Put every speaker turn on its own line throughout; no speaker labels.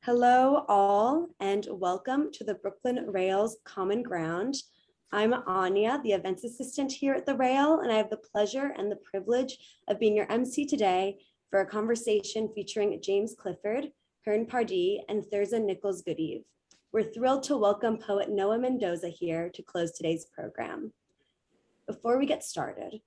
Hello all, and welcome to the Brooklyn Rail's Common Ground. I'm Anya, the events assistant here at the Rail, and I have the pleasure and the privilege of being your MC today for a conversation featuring James Clifford, Hearne Pardee, and Thyrza Nichols Goodeve. We're thrilled to welcome poet Noa Mendoza here to close today's program. Before we get started,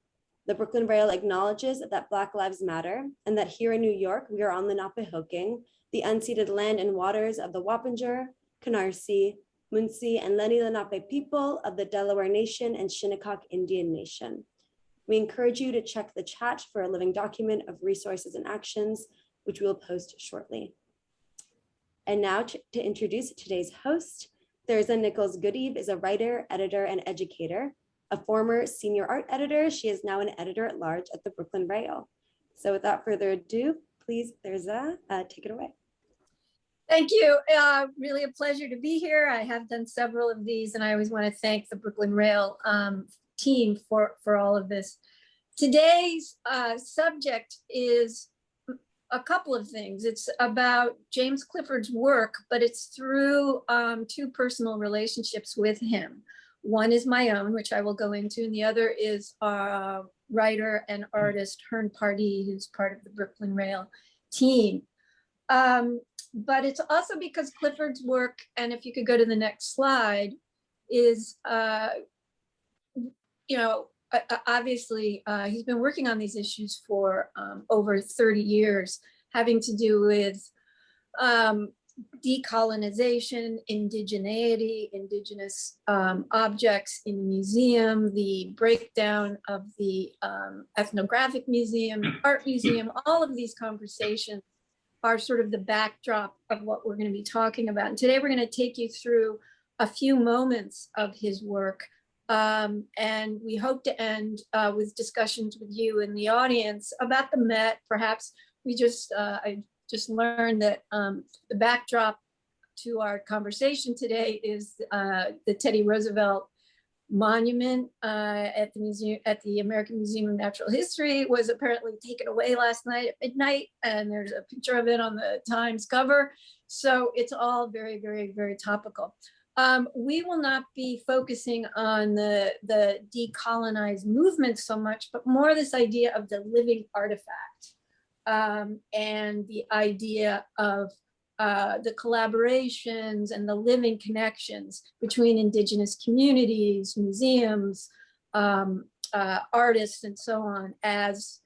the Brooklyn Rail acknowledges that Black Lives Matter and that here in New York, we are on the Lenapehoking, the unceded land and waters of the Wappinger, Canarsie, Munsee, and Lenni Lenape people of the Delaware Nation and Shinnecock Indian Nation. We encourage you to check the chat for a living document of resources and actions, which we will post shortly. And now to introduce today's host, Thyrza Nichols Goodeve is a writer, editor, and educator. A former senior art editor, she is now an editor-at-large at the Brooklyn Rail. So without further ado, please, Thyrza, take it away.
Thank you. Really a pleasure to be here. I have done several of these, and I always want to thank the Brooklyn Rail team for all of this. Today's subject is a couple of things. It's about James Clifford's work, but it's through two personal relationships with him. One is my own, which I will go into, and the other is writer and artist Hearne Pardee, who's part of the Brooklyn Rail team. But it's also because Clifford's work, and if you could go to the next slide, is, obviously he's been working on these issues for over 30 years, having to do with decolonization, indigeneity, indigenous objects in the museum, the breakdown of the ethnographic museum, art museum. All of these conversations are sort of the backdrop of what we're going to be talking about. And today we're going to take you through a few moments of his work. And we hope to end with discussions with you in the audience about the Met. Perhaps we I just learned that the backdrop to our conversation today is the Teddy Roosevelt monument at the museum, at the American Museum of Natural History, was apparently taken away last night at midnight, and there's a picture of it on the Times cover. So it's all very, very, very topical. We will not be focusing on the decolonized movement so much, but more this idea of the living artifact. And the idea of the collaborations and the living connections between indigenous communities, museums, artists, and so on, as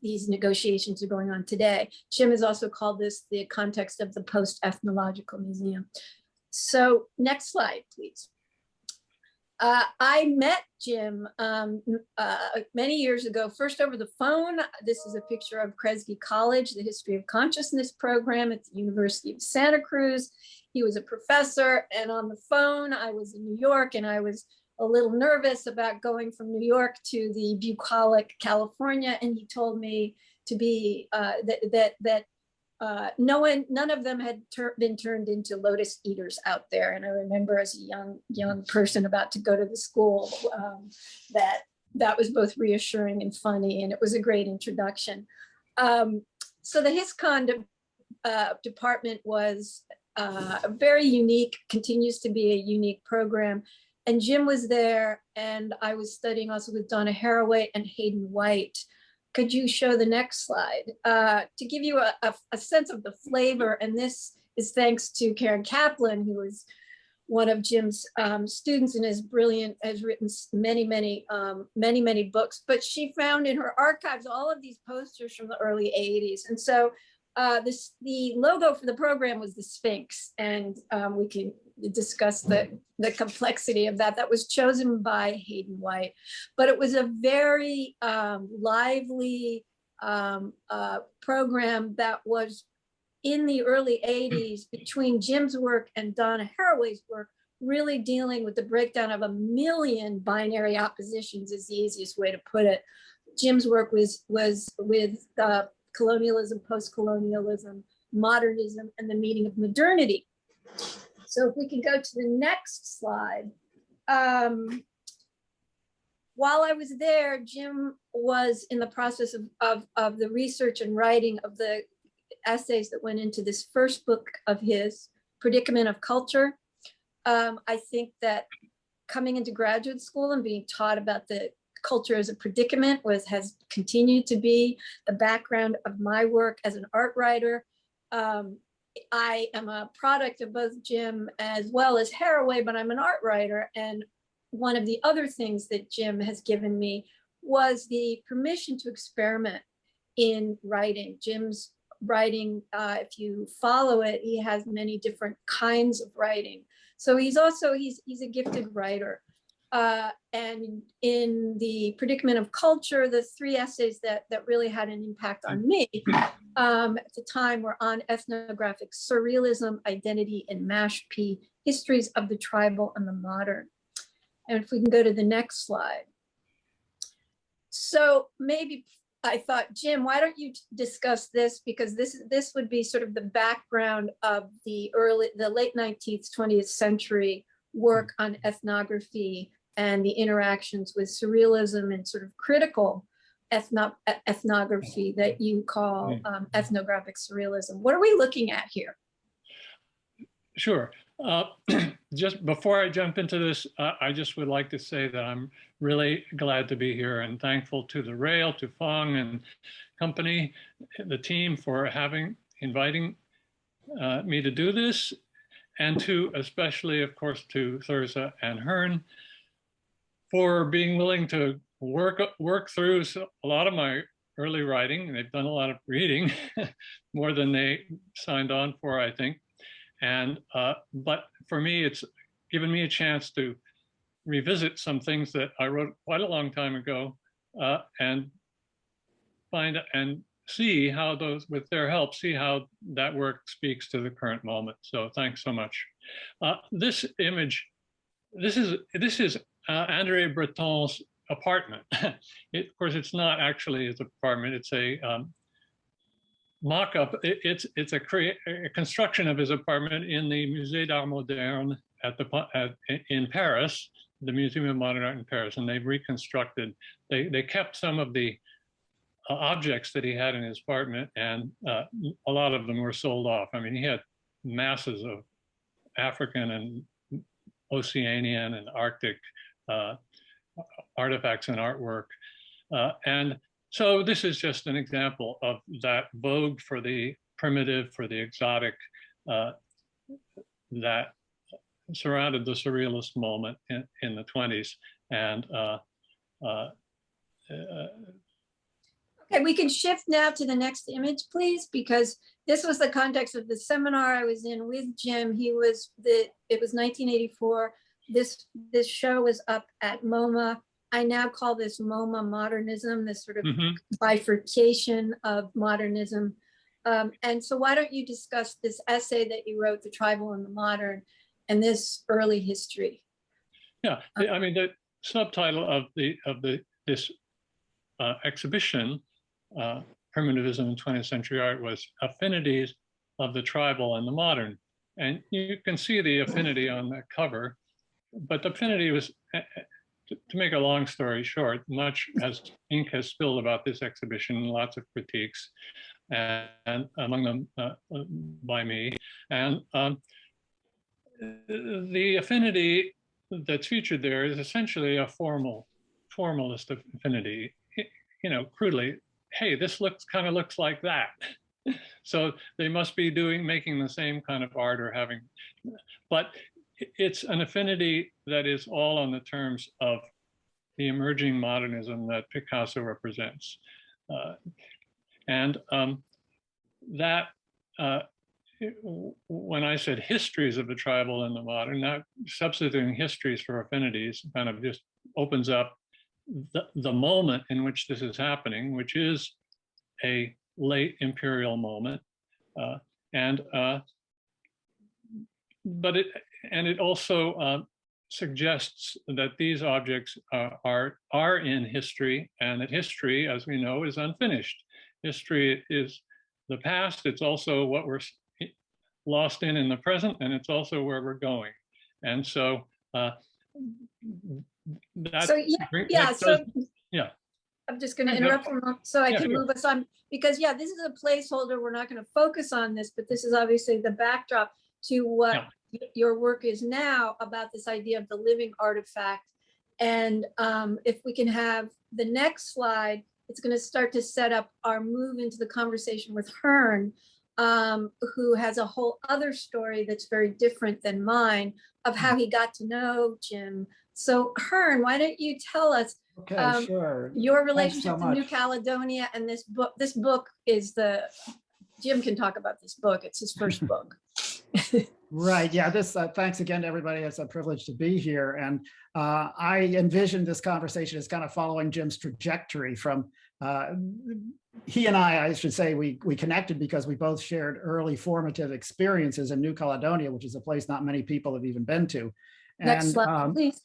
these negotiations are going on today. Jim has also called this the context of the Post-Ethnological Museum. So next slide, please. I met Jim many years ago, first over the phone. This is a picture of Kresge College, the History of Consciousness program at the University of Santa Cruz. He was a professor, and on the phone, I was in New York, and I was a little nervous about going from New York to the bucolic California, and he told me to be none of them had been turned into lotus eaters out there. And I remember as a young person about to go to the school that was both reassuring and funny, and it was a great introduction. So the HisCon department was very unique, continues to be a unique program. And Jim was there, and I was studying also with Donna Haraway and Hayden White. Could you show the next slide? To give you a sense of the flavor, and this is thanks to Karen Kaplan, who is one of Jim's students and is brilliant, has written many books, but she found in her archives all of these posters from the early 80s. And so the logo for the program was the Sphinx, and we can discuss the complexity of that. That was chosen by Hayden White, but it was a very lively program that was in the early 80s between Jim's work and Donna Haraway's work, really dealing with the breakdown of a million binary oppositions is the easiest way to put it. Jim's work was with colonialism, post-colonialism, modernism, and the meaning of modernity. So if we can go to the next slide. While I was there, Jim was in the process of the research and writing of the essays that went into this first book of his, Predicament of Culture. I think that coming into graduate school and being taught about the culture as a predicament has continued to be the background of my work as an art writer. I am a product of both Jim as well as Haraway, but I'm an art writer. And one of the other things that Jim has given me was the permission to experiment in writing. Jim's writing, if you follow it, he has many different kinds of writing. So he's a gifted writer. And in the Predicament of Culture, the three essays that really had an impact on me at the time were on ethnographic surrealism, identity, and mash P, histories of the tribal and the modern. And if we can go to the next slide. So maybe I thought, Jim, why don't you discuss this? Because this would be sort of the background of the late 19th, 20th century work on ethnography and the interactions with surrealism and sort of critical ethnography that you call ethnographic surrealism. What are we looking at here?
Sure. Just before I jump into this, I just would like to say that I'm really glad to be here and thankful to the Rail, to Fong and company, the team for inviting me to do this, and to especially, of course, to Thyrza and Hearne for being willing to work through a lot of my early writing. They've done a lot of reading, more than they signed on for, I think. And but for me, it's given me a chance to revisit some things that I wrote quite a long time ago, and find and see how those, with their help, see how that work speaks to the current moment. So thanks so much. This image, this is André Breton's apartment. Of course, it's not actually his apartment. It's a mock-up. It's a construction of his apartment in the Musée d'Art Moderne in Paris, the Museum of Modern Art in Paris, and they've reconstructed. They kept some of the objects that he had in his apartment, and a lot of them were sold off. I mean, he had masses of African and Oceanian and Arctic artifacts and artwork, and so this is just an example of that vogue for the primitive, for the exotic, that surrounded the surrealist moment in the 20s. And
okay, we can shift now to the next image, please, because this was the context of the seminar I was in with Jim. It was 1984. This show was up at MoMA. I now call this MoMA modernism, this sort of bifurcation of modernism. And so why don't you discuss this essay that you wrote, The Tribal and the Modern, and this early history?
Yeah, I mean, the subtitle of this exhibition, Primitivism in 20th Century Art, was Affinities of the Tribal and the Modern. And you can see the affinity on the cover, but the affinity was, to make a long story short, much as ink has spilled about this exhibition, lots of critiques, and among them by me. And the affinity that's featured there is essentially a formalist affinity. You know, crudely, hey, this kind of looks like that. So they must be making the same kind of art or having, but it's an affinity that is all on the terms of the emerging modernism that Picasso represents. When I said histories of the tribal and the modern, now substituting histories for affinities kind of just opens up the moment in which this is happening, which is a late imperial moment. But it also suggests that these objects are in history, and that history, as we know, is unfinished. History is the past. It's also what we're lost in the present, and it's also where we're going. And so
yeah. I'm just going to interrupt so I can
sure.
move us on, because this is a placeholder. We're not going to focus on this, but this is obviously the backdrop to what your work is now about this idea of the living artifact. And if we can have the next slide, it's going to start to set up our move into the conversation with Hearne, who has a whole other story that's very different than mine of how he got to know Jim. So Hearne, why don't you tell us
sure.
your relationship
so
to New
much.
Caledonia, and this book. This book is Jim can talk about this book. It's his first book.
Right. Yeah. This. Thanks again to everybody. It's a privilege to be here. And I envisioned this conversation as kind of following Jim's trajectory from. He and I should say, we connected because we both shared early formative experiences in New Caledonia, which is a place not many people have even been to. And,
next slide, please.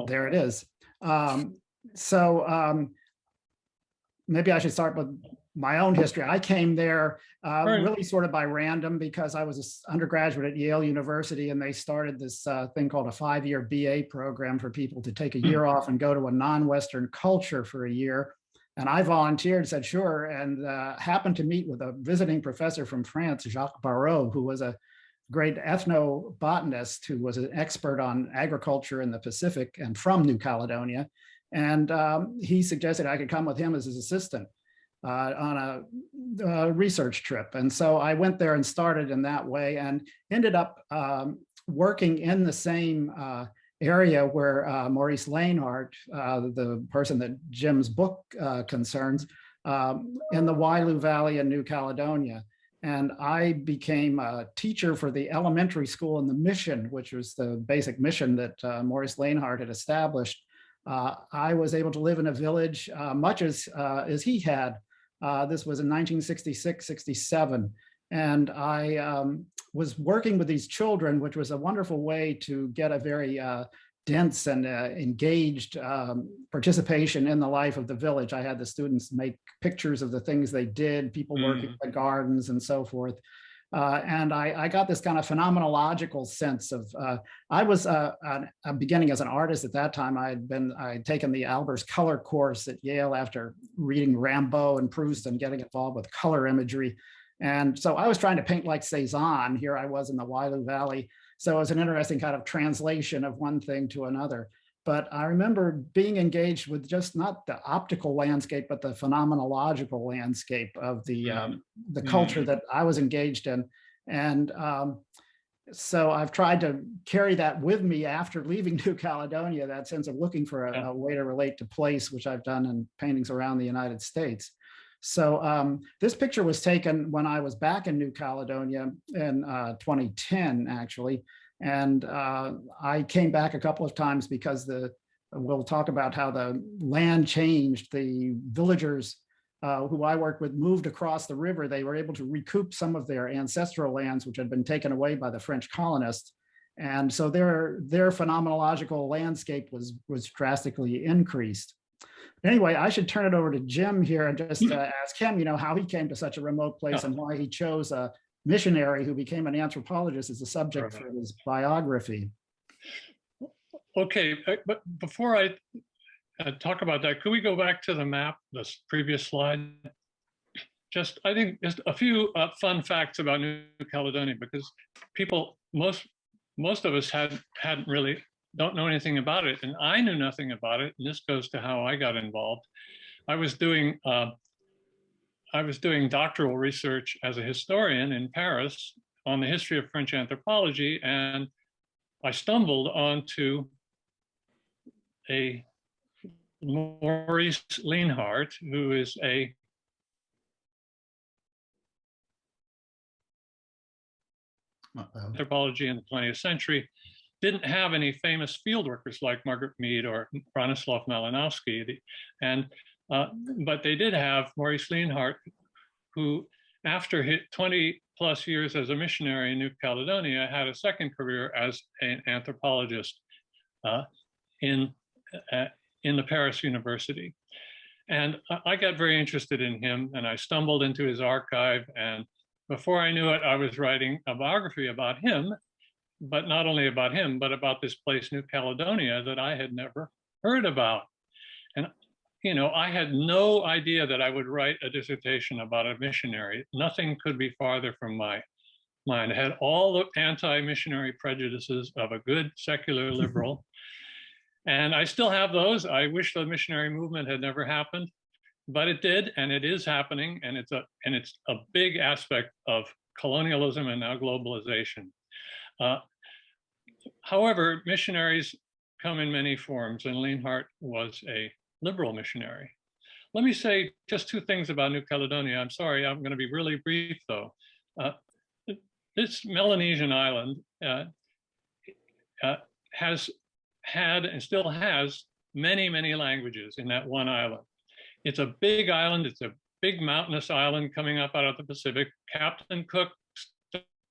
There it is. Maybe I should start with my own history. I came there really sort of by random because I was an undergraduate at Yale University, and they started this thing called a 5-year BA program for people to take a year off and go to a non-Western culture for a year. And I volunteered, said sure, and happened to meet with a visiting professor from France, Jacques Barrault, who was a great ethnobotanist who was an expert on agriculture in the Pacific and from New Caledonia. And he suggested I could come with him as his assistant on a research trip. And so I went there and started in that way and ended up working in the same area where Maurice Leinhardt, the person that Jim's book concerns, in the Wailu Valley in New Caledonia. And I became a teacher for the elementary school in the mission, which was the basic mission that Maurice Leinhardt had established. I was able to live in a village much as he had. This was in 1966, 67. And I was working with these children, which was a wonderful way to get a very dense and engaged participation in the life of the village. I had the students make pictures of the things they did, people working in the gardens and so forth. And I got this kind of phenomenological sense of, I was beginning as an artist at that time. I'd taken the Albers color course at Yale after reading Rimbaud and Proust and getting involved with color imagery. And so I was trying to paint like Cézanne. Here I was in the Wailu Valley. So it was an interesting kind of translation of one thing to another. But I remember being engaged with just not the optical landscape, but the phenomenological landscape of the culture that I was engaged in. And so I've tried to carry that with me after leaving New Caledonia, that sense of looking for a way to relate to place, which I've done in paintings around the United States. So this picture was taken when I was back in New Caledonia in 2010, actually. And I came back a couple of times because we'll talk about how the land changed. The villagers who I worked with moved across the river. They were able to recoup some of their ancestral lands, which had been taken away by the French colonists. And so their phenomenological landscape was drastically increased. Anyway, I should turn it over to Jim here and just ask him, how he came to such a remote place and why he chose a missionary who became an anthropologist as a subject for his biography.
Okay, but before I talk about that, could we go back to the map, this previous slide? I think just a few fun facts about New Caledonia, because most of us don't know anything about it, and I knew nothing about it. And this goes to how I got involved. I was doing doctoral research as a historian in Paris on the history of French anthropology, and I stumbled onto a Maurice Leinhardt, who is anthropology in the 20th century. Didn't have any famous field workers like Margaret Mead or Bronislaw Malinowski, but they did have Maurice Leinhardt, who after his 20 plus years as a missionary in New Caledonia had a second career as an anthropologist in the Paris University. And I got very interested in him, and I stumbled into his archive, and before I knew it, I was writing a biography about him, but not only about him, but about this place, New Caledonia, that I had never heard about. And you know, I had no idea that I would write a dissertation about a missionary. Nothing could be farther from my mind. I had all the anti-missionary prejudices of a good secular liberal. And I still have those. I wish the missionary movement had never happened, but it did, and it is happening, and it's a big aspect of colonialism and now globalization. However, missionaries come in many forms, and Leinhardt was a liberal missionary. Let me say just two things about New Caledonia. I'm sorry, I'm going to be really brief though. This Melanesian island has had and still has many, many languages in that one island. It's a big island. It's a big mountainous island coming up out of the Pacific. Captain Cook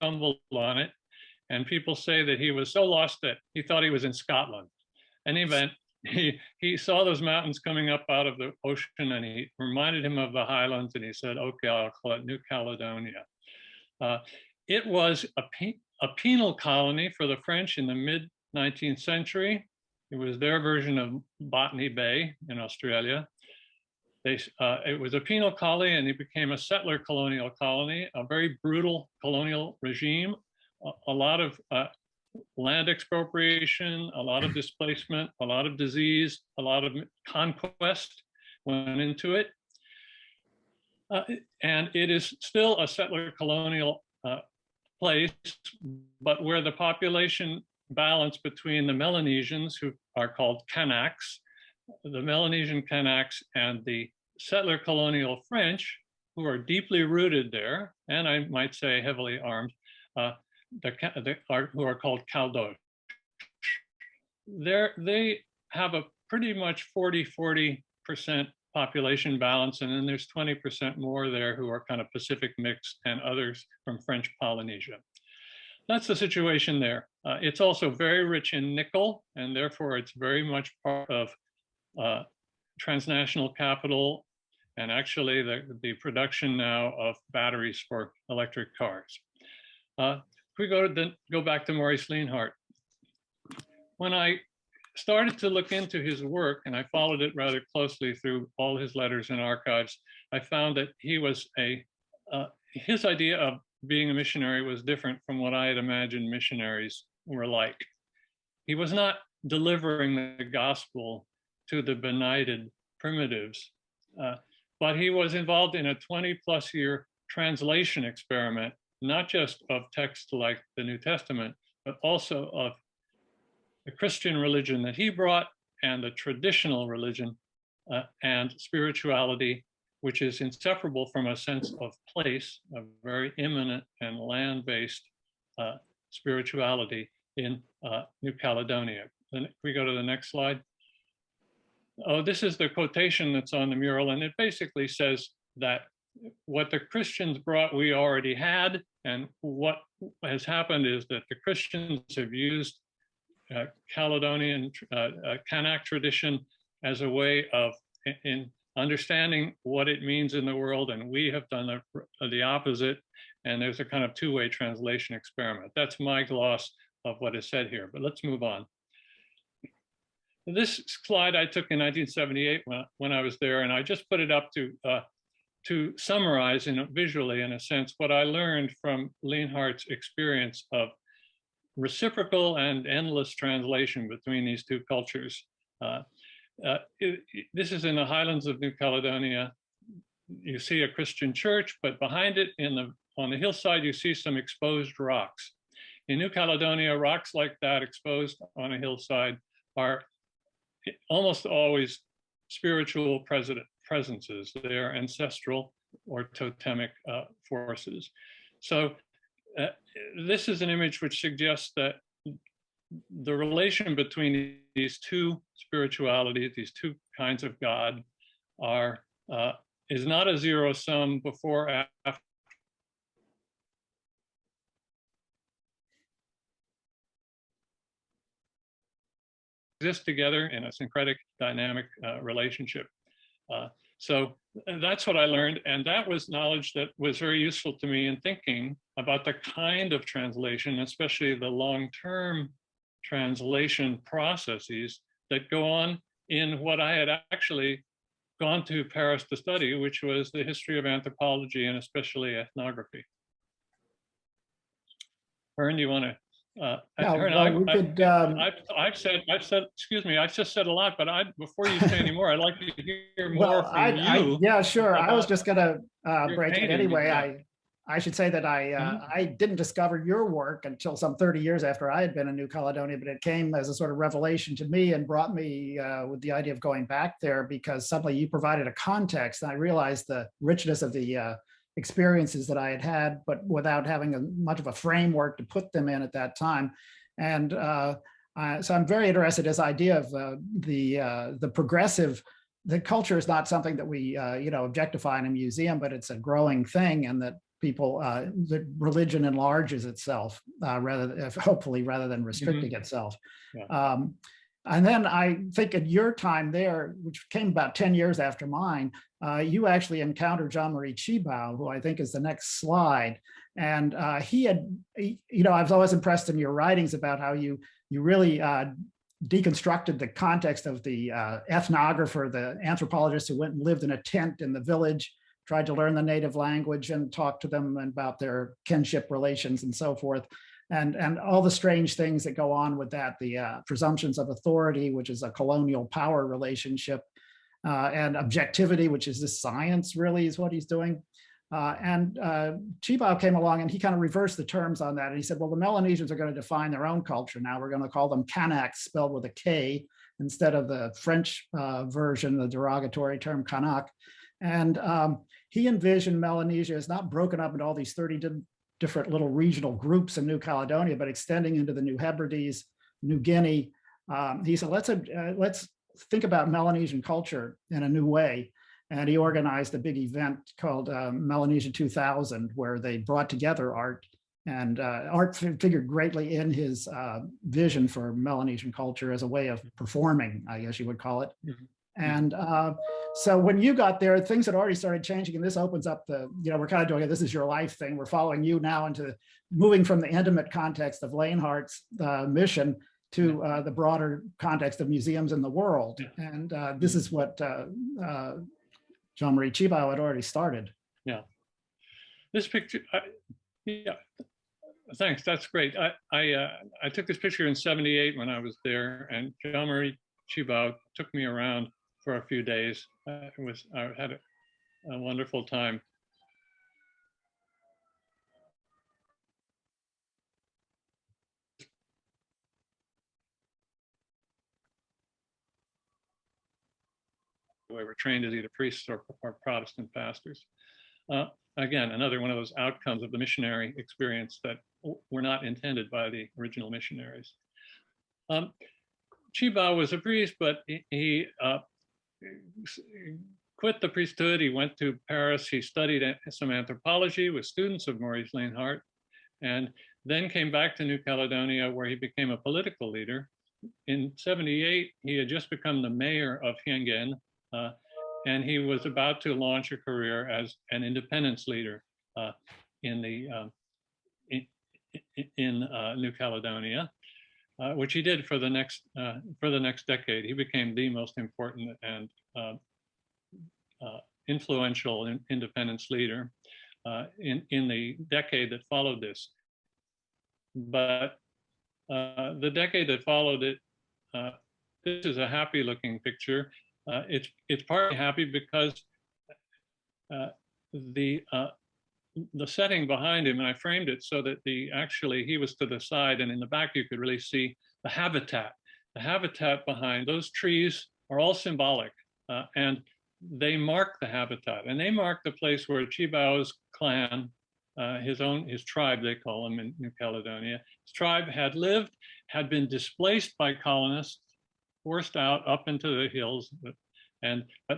stumbled on it, and people say that he was so lost that he thought he was in Scotland. In any event, he saw those mountains coming up out of the ocean, and he reminded him of the highlands, and he said, okay, I'll call it New Caledonia. It was a penal colony for the French in the mid-19th century. It was their version of Botany Bay in Australia. It was a penal colony, and it became a settler colonial colony, a very brutal colonial regime, a lot of land expropriation, a lot of displacement, a lot of disease, a lot of conquest went into it. And it is still a settler colonial place, but where the population balance between the Melanesians, who are called Kanaks, the Melanesian Kanaks, and the settler colonial French, who are deeply rooted there, and I might say heavily armed, who are called Caldos. They have a pretty much 40% population balance, and then there's 20% more there who are kind of Pacific mixed and others from French Polynesia. That's the situation there. It's also very rich in nickel, and therefore it's very much part of transnational capital, and actually the production now of batteries for electric cars. If we go back to Maurice Leinhardt, when I started to look into his work, and I followed it rather closely through all his letters and archives, I found that he was his idea of being a missionary was different from what I had imagined missionaries were like. He was not delivering the gospel to the benighted primitives, but he was involved in a 20+ year translation experiment, not just of texts like the New Testament, but also of the Christian religion that he brought and the traditional religion and spirituality, which is inseparable from a sense of place, a very immanent and land-based spirituality in New Caledonia. Then if we go to the next slide. Oh, this is the quotation that's on the mural, and it basically says that what the Christians brought we already had, and what has happened is that the Christians have used Caledonian Kanak tradition as a way of in understanding what it means in the world, and we have done the opposite, and there's a kind of two-way translation experiment. That's my gloss of what is said here, but let's move on. This slide I took in 1978 when I was there, and I just put it up to summarize visually, in a sense, what I learned from Leinhardt's experience of reciprocal and endless translation between these two cultures. This is in the highlands of New Caledonia. You see a Christian church, but behind it on the hillside, you see some exposed rocks. In New Caledonia, rocks like that exposed on a hillside are almost always spiritual presences. They are ancestral or totemic forces. So this is an image which suggests that the relation between these two spiritualities, these two kinds of God, is not a zero sum before, after. Exist together in a syncretic dynamic relationship. So that's what I learned, and that was knowledge that was very useful to me in thinking about the kind of translation, especially the long-term translation processes that go on in what I had actually gone to Paris to study, which was the history of anthropology and especially ethnography. Hearne, do you want to?
Yeah,
Hearne,
well, we could.
I've said, excuse me, I've just said a lot, but before you say any more, I'd like to hear more from you.
Yeah, sure. I was just going to
your
break it
painting,
anyway.
yeah.
I should say that I didn't discover your work until some 30 years after I had been in New Caledonia, but it came as a sort of revelation to me and brought me with the idea of going back there, because suddenly you provided a context and I realized the richness of the experiences that I had had, but without having much of a framework to put them in at that time. And so I'm very interested in this idea of the progressive. The culture is not something that we objectify in a museum, but it's a growing thing, and that people, that religion enlarges itself hopefully rather than restricting itself. Yeah. And then I think at your time there, which came about 10 years after mine, you actually encountered Jean-Marie Tjibaou, who I think is the next slide. And he had, I was always impressed in your writings about how you really deconstructed the context of the ethnographer, the anthropologist who went and lived in a tent in the village, tried to learn the native language and talk to them about their kinship relations and so forth. And all the strange things that go on with that, the presumptions of authority, which is a colonial power relationship, and objectivity, which is this science really is what he's doing. And Tjibaou came along and he kind of reversed the terms on that. And he said, well, the Melanesians are going to define their own culture now. We're going to call them Kanaks, spelled with a K, instead of the French version, the derogatory term Kanak. And he envisioned Melanesia as not broken up into all these 30 different little regional groups in New Caledonia, but extending into the New Hebrides, New Guinea. He said, let's think about Melanesian culture in a new way. And he organized a big event called Melanesia 2000, where they brought together art. And art figured greatly in his vision for Melanesian culture as a way of performing, I guess you would call it. Mm-hmm. And so when you got there, things had already started changing, and this opens up we're kind of doing this is your life thing. We're following you now into moving from the intimate context of Leinhardt's mission to the broader context of museums in the world. Yeah. And this is what Jean-Marie Tjibaou had already started.
Yeah. This picture, yeah, thanks, that's great. I took this picture in '78 when I was there, and Jean-Marie Tjibaou took me around for a few days. I had a wonderful time. We were trained as either priests or Protestant pastors. Again, another one of those outcomes of the missionary experience that were not intended by the original missionaries. Tjibaou was a priest, but he quit the priesthood. He went to Paris. He studied some anthropology with students of Maurice Leinhardt, and then came back to New Caledonia, where he became a political leader. In '78, he had just become the mayor of Hiengen, and he was about to launch a career as an independence leader in New Caledonia. Which he did for the next decade. He became the most important and influential independence leader in the decade that followed this. But the decade that followed it, this is a happy-looking picture. It's partly happy because the setting behind him, and I framed it so that he was to the side, and in the back you could really see the habitat. The habitat behind those trees are all symbolic, and they mark the habitat, and they mark the place where Tjibaou's clan, his tribe, they call him in New Caledonia, his tribe had lived, had been displaced by colonists, forced out up into the hills, but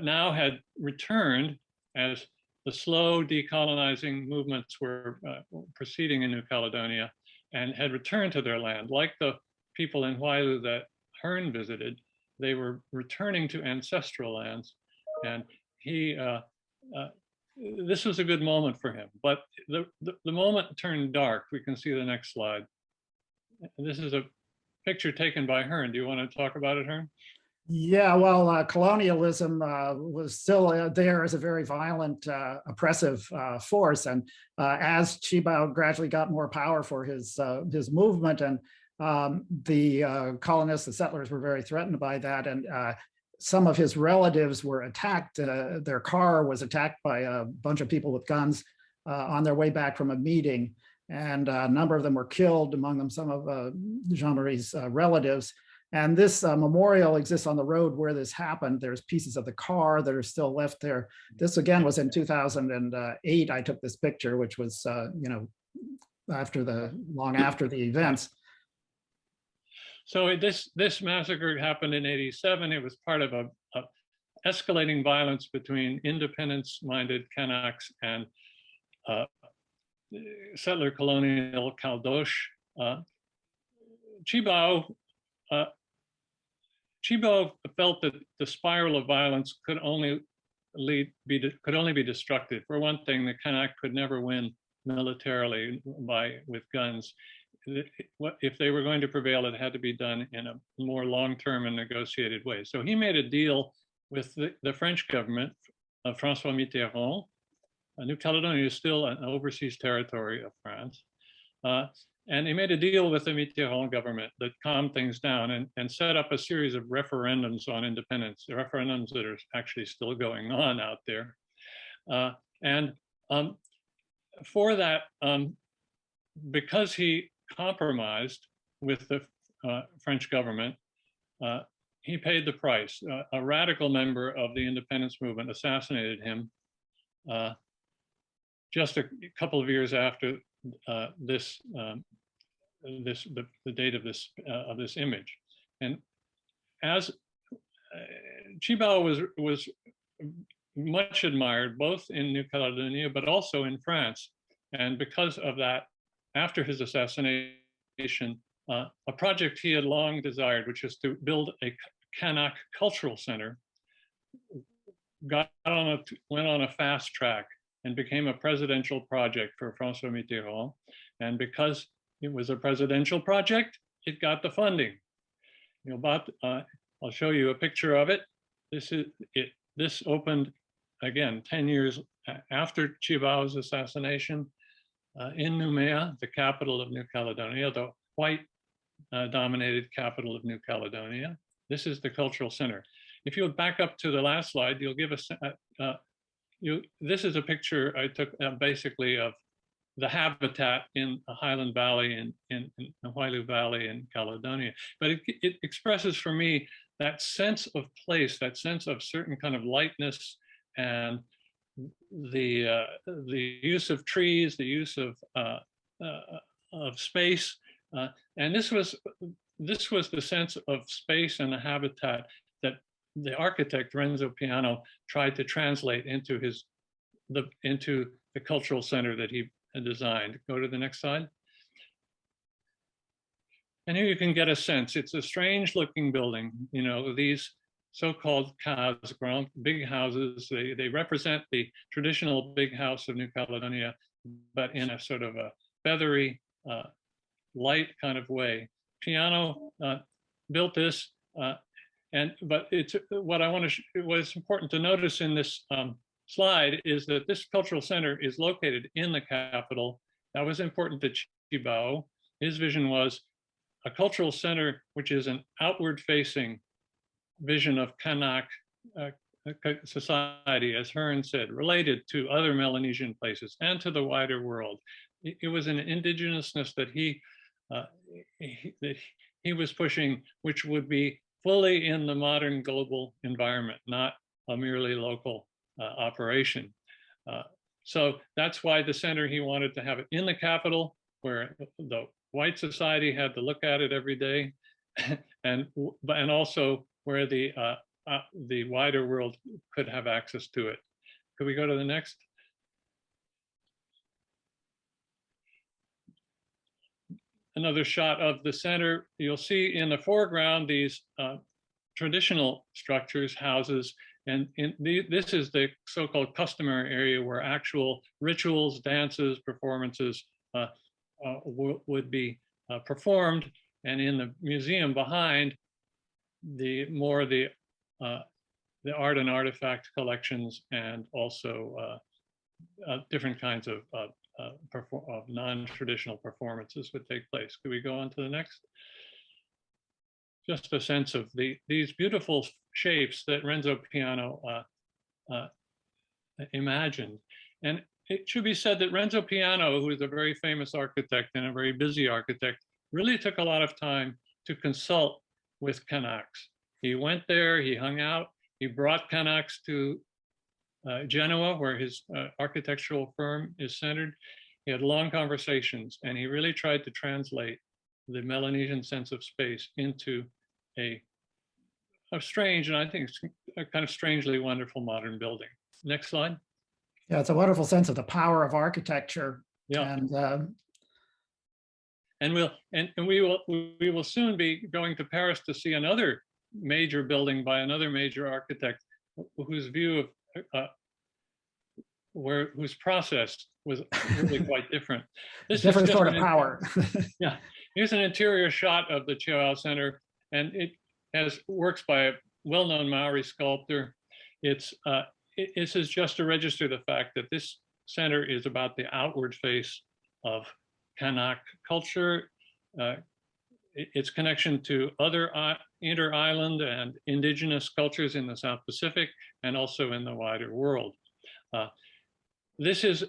now had returned as the slow decolonizing movements were proceeding in New Caledonia, and had returned to their land. Like the people in Wailu that Hearne visited, they were returning to ancestral lands. And this was a good moment for him. But the moment turned dark. We can see the next slide. This is a picture taken by Hearne. Do you want to talk about it, Hearne?
Yeah, well, colonialism was still there as a very violent, oppressive force, and as Chiba gradually got more power for his movement, and the colonists, the settlers, were very threatened by that, and some of his relatives were attacked. Their car was attacked by a bunch of people with guns on their way back from a meeting, and a number of them were killed. Among them, some of Jean-Marie's relatives. And this memorial exists on the road where this happened. There's pieces of the car that are still left there. This again was in 2008. I took this picture, which was, long after the events.
So this massacre happened in '87. It was part of a escalating violence between independence-minded Kanaks and settler colonial Caldoche. Chiba felt that the spiral of violence could only be destructive. For one thing, the Kanak could never win militarily with guns. If they were going to prevail, it had to be done in a more long-term and negotiated way. So he made a deal with the French government of François Mitterrand. New Caledonia is still an overseas territory of France. And he made a deal with the Mitterrand government that calmed things down and set up a series of referendums on independence, the referendums that are actually still going on out there. For that, because he compromised with the French government, he paid the price. A radical member of the independence movement assassinated him just a couple of years after the date of this image. And as Chiba was much admired both in New Caledonia but also in France, and because of that, after his assassination, a project he had long desired, which is to build a Kanak cultural center, went on a fast track and became a presidential project for François Mitterrand. And because it was a presidential project, it got the funding. I'll show you a picture of it. This opened again 10 years after Chibao's assassination in Nouméa, the capital of New Caledonia, the white dominated capital of New Caledonia. This is the cultural center. If you'll back up to the last slide, you'll give us, this is a picture I took basically of the habitat in the Highland Valley in the Wailu Valley in Caledonia. But it expresses for me that sense of place, that sense of certain kind of lightness, and the use of trees, the use of space, and this was the sense of space and the habitat that the architect Renzo Piano tried to translate into the cultural center that he designed. Go to the next slide. And here you can get a sense. It's a strange looking building. You know, these so-called cases, big houses, they represent the traditional big house of New Caledonia, but in a sort of a feathery, light kind of way. Piano built this, but it's what's important to notice in this slide is that this cultural center is located in the capital. That was important to Chibao. His vision was a cultural center which is an outward-facing vision of Kanak society, as Hearne said, related to other Melanesian places and to the wider world. It was an indigenousness that he was pushing, which would be fully in the modern global environment, not a merely local operation. So that's why the center, he wanted to have it in the capital, where the white society had to look at it every day, and also where the wider world could have access to it. Could we go to the next? Another shot of the center. You'll see in the foreground these traditional structures, houses, and this is the so-called customary area where actual rituals, dances, performances would be performed. And in the museum behind, the art and artifact collections, and also different kinds of non-traditional performances would take place. Could we go on to the next? Just a sense of these beautiful shapes that Renzo Piano imagined. And it should be said that Renzo Piano, who is a very famous architect and a very busy architect, really took a lot of time to consult with Kanaks. He went there, he hung out, he brought Kanaks to Genoa, where his architectural firm is centered. He had long conversations, and he really tried to translate the Melanesian sense of space into a strange, and I think a kind of strangely wonderful modern building. Next slide.
Yeah, it's a wonderful sense of the power of architecture.
Yeah.
And
we will soon be going to Paris to see another major building by another major architect whose view of whose process was really quite different. This
different
is
sort of power.
Yeah, here's an interior shot of the Chihuahua Center, and it has works by a well-known Maori sculptor. This is just to register the fact that this center is about the outward face of Kanak culture, its connection to other inter-island and indigenous cultures in the South Pacific, and also in the wider world. This is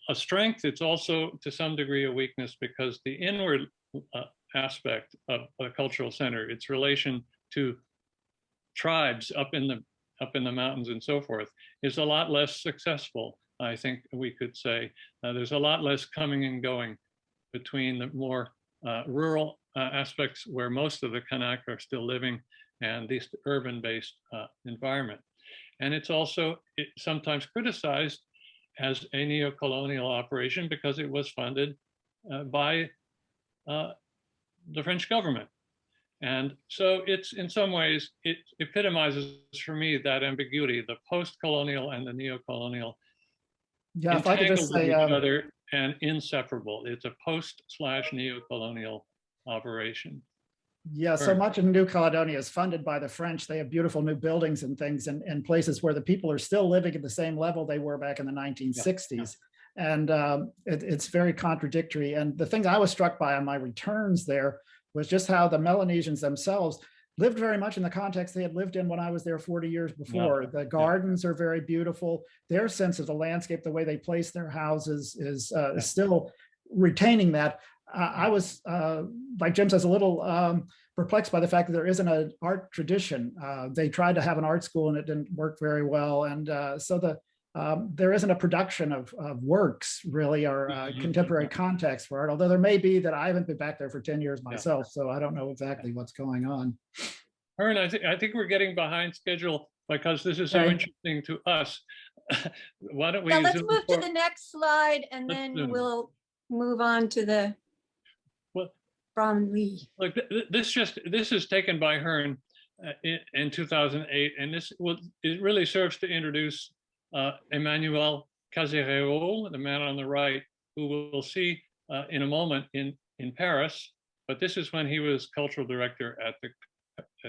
a strength. It's also to some degree a weakness, because the inward aspect of a cultural center, its relation to tribes up in the mountains and so forth, is a lot less successful, I think we could say. There's a lot less coming and going between the more rural aspects where most of the Kanak are still living and this urban-based environment. And it's also sometimes criticized as a neo-colonial operation because it was funded by the French government. And so it's, in some ways, it epitomizes for me that ambiguity, the post-colonial and the neo-colonial,
yeah, if I could just say,
each other and inseparable. It's a post/neo-colonial operation.
Yeah, so much of New Caledonia is funded by the French. They have beautiful new buildings and things and places where the people are still living at the same level they were back in the 1960s. Yeah. And it's very contradictory. And the thing I was struck by on my returns there was just how the Melanesians themselves lived very much in the context they had lived in when I was there 40 years before. Yeah. The gardens are very beautiful. Their sense of the landscape, the way they place their houses is still retaining that. I was, like Jim says, a little perplexed by the fact that there isn't an art tradition. They tried to have an art school and it didn't work very well. And so there isn't a production of works really, or contemporary context for art, although there may be that. I haven't been back there for 10 years myself, so I don't know exactly what's going on.
Hearne, I think we're getting behind schedule because this is so interesting to us. Why don't we
let's move to the next slide, and then we'll move on to the from Lee.
Look, this is taken by Hearne in 2008, and it really serves to introduce Emmanuel Casirero, the man on the right, who we'll see in a moment in Paris. But this is when he was cultural director at the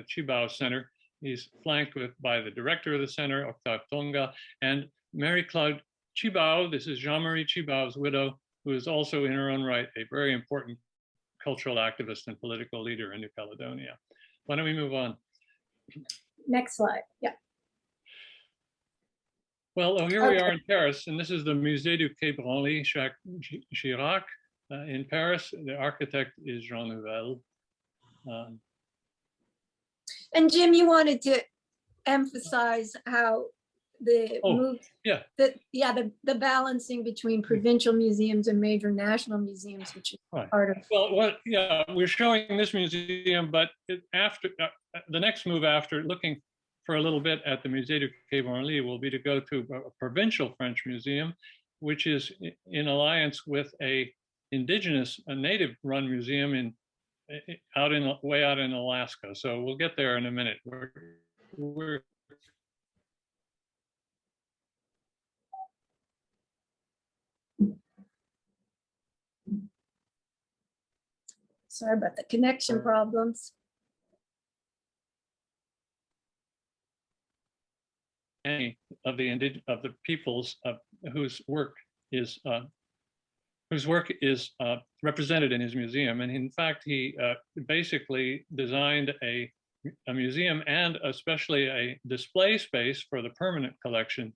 Chibao Center. He's flanked by the director of the center, Octave Tonga, and Marie-Claude Chibao. This is Jean-Marie Chibao's widow, who is also in her own right a very important cultural activist and political leader in New Caledonia. Why don't we move on?
Next slide. Yeah.
Well, here we are in Paris, and this is the Musée du Quai Branly Chirac in Paris. The architect is Jean Nouvel.
And Jim, you wanted to emphasize how the the balancing between provincial museums and major national museums, which is part of.
Well, we're showing this museum, but after the next move after looking for a little bit at the Musée du Quai Branly will be to go to a provincial French museum, which is in alliance with a native-run museum way out in Alaska. So we'll get there in a minute.
Sorry about the connection problems.
any of the peoples whose work is represented in his museum. And in fact, he basically designed a museum and especially a display space for the permanent collection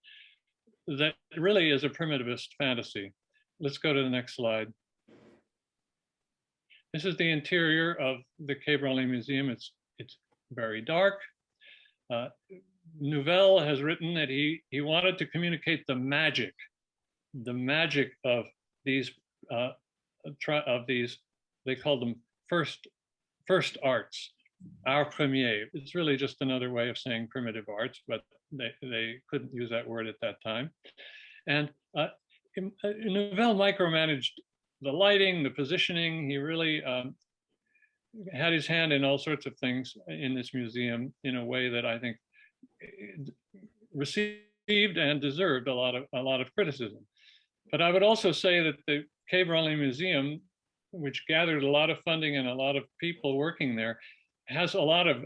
that really is a primitivist fantasy. Let's go to the next slide. This is the interior of the Quai Branly Museum. It's very dark. Nouvel has written that he wanted to communicate the magic of these they called them first arts, art premier. It's really just another way of saying primitive arts, but they couldn't use that word at that time. And Nouvel micromanaged the lighting, the positioning. He really had his hand in all sorts of things in this museum in a way that I think received and deserved a lot of criticism. But I would also say that the Quai Branly Museum, which gathered a lot of funding and a lot of people working there, has a lot of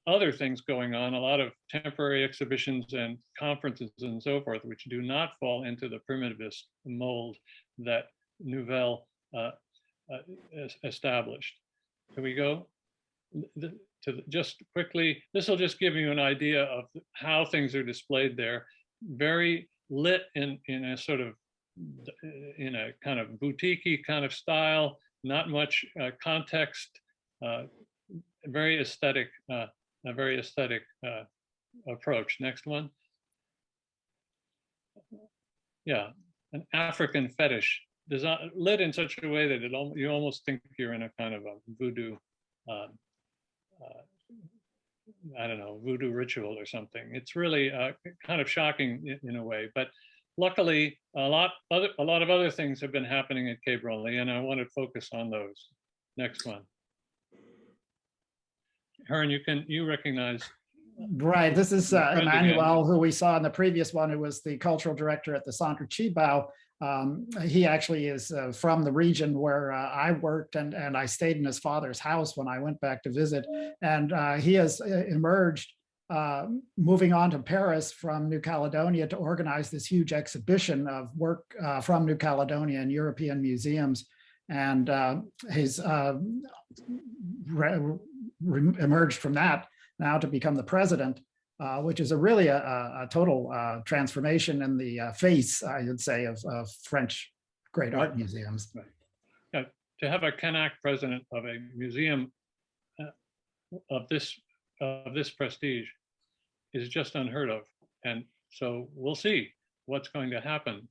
other things going on, a lot of temporary exhibitions and conferences and so forth, which do not fall into the primitivist mold that Nouvel established. Can we go just quickly? This will just give you an idea of how things are displayed there. Very lit in a sort of, in a kind of boutique-y kind of style, not much context, very aesthetic, a very aesthetic approach. Next one. Yeah, an African fetish, lit in such a way that you almost think you're in a kind of a voodoo, I don't know, voodoo ritual or something. It's really kind of shocking in a way, but luckily a lot of other things have been happening at Quai Branly, and I want to focus on those. Next one. Hearne, you recognize.
Right, this is Emmanuel, who we saw in the previous one, who was the cultural director at the Centre Chibao. He actually is from the region where I worked, and I stayed in his father's house when I went back to visit. And he has emerged, moving on to Paris from New Caledonia to organize this huge exhibition of work from New Caledonia in European museums. And he's emerged from that now to become the president, which is really a total transformation in the face, I would say, of French great art museums.
Right. Yeah, to have a Kanak president of a museum of this prestige is just unheard of, and so we'll see what's going to happen.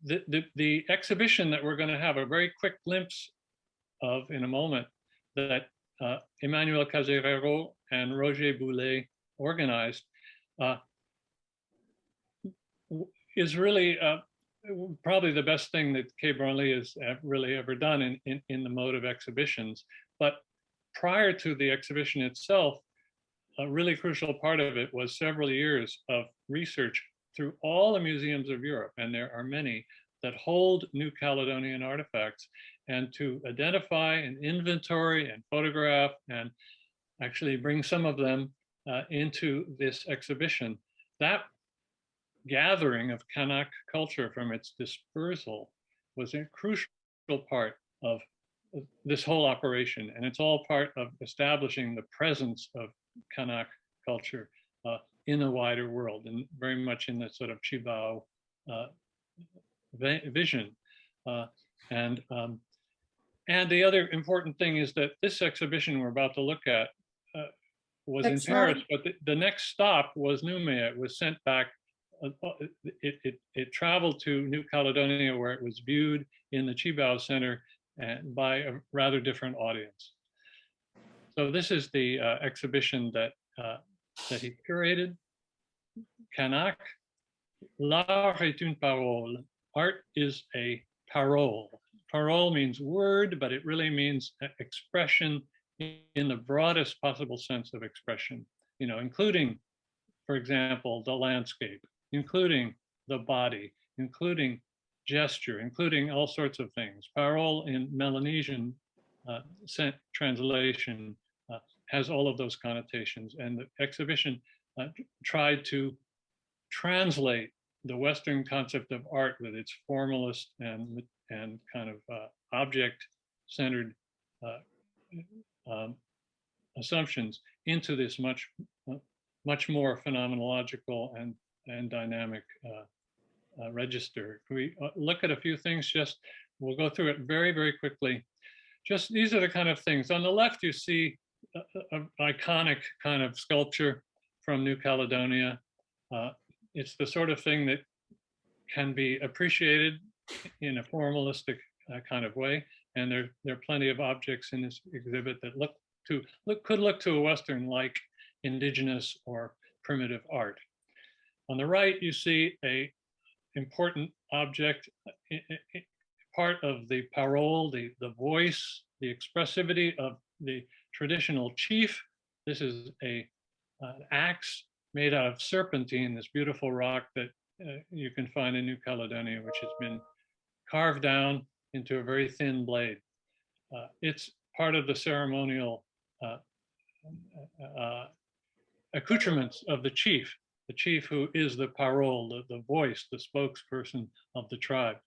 The exhibition that we're going to have a very quick glimpse of in a moment, that Emmanuel Caserero and Roger Boulet organized, is really probably the best thing that Quai Branly has really ever done in the mode of exhibitions. But prior to the exhibition itself, a really crucial part of it was several years of research through all the museums of Europe, and there are many that hold New Caledonian artifacts, and to identify and inventory and photograph and actually bring some of them into this exhibition. That gathering of Kanak culture from its dispersal was a crucial part of this whole operation, and it's all part of establishing the presence of Kanak culture in the wider world, and very much in the sort of Chibao vision. And the other important thing is that this exhibition we're about to look at was in Paris, but the next stop was Nouméa. It was sent back. It traveled to New Caledonia, where it was viewed in the Chibao Center and by a rather different audience. So this is the exhibition that he curated. Kanak, l'art est une parole. Art is a parole. Parole means word, but it really means expression in the broadest possible sense of expression, including, for example, the landscape, including the body, including gesture, including all sorts of things. Parole in Melanesian translation has all of those connotations, and the exhibition tried to translate the Western concept of art with its formalist and kind of object-centered assumptions into this much more phenomenological and dynamic register. We look at a few things. We'll go through it very, very quickly. Just these are the kind of things. On the left, you see an iconic kind of sculpture from New Caledonia. It's the sort of thing that can be appreciated in a formalistic kind of way. And there are plenty of objects in this exhibit that could look to a Western like Indigenous or primitive art. On the right, you see a important object, part of the parole, the voice, the expressivity of the traditional chief. This is an axe made out of serpentine, this beautiful rock that you can find in New Caledonia, which has been carved down into a very thin blade. It's part of the ceremonial accoutrements of the chief who is the parole, the voice, the spokesperson of the tribe.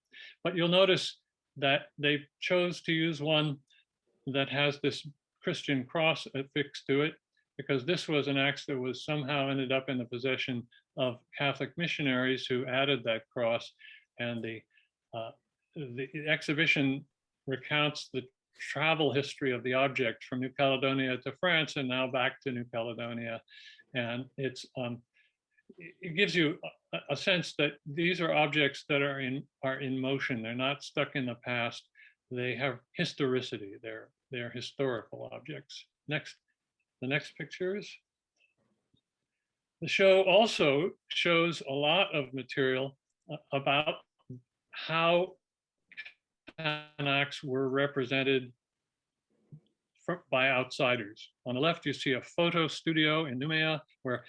But you'll notice that they chose to use one that has this Christian cross affixed to it, because this was an axe that was somehow ended up in the possession of Catholic missionaries who added that cross. And the exhibition recounts the travel history of the object from New Caledonia to France and now back to New Caledonia. And it gives you a sense that these are objects that are in motion. They're not stuck in the past. They have historicity. They're historical objects. The next pictures. The show also shows a lot of material about how Kanaks were represented by outsiders. On the left, you see a photo studio in Noumea where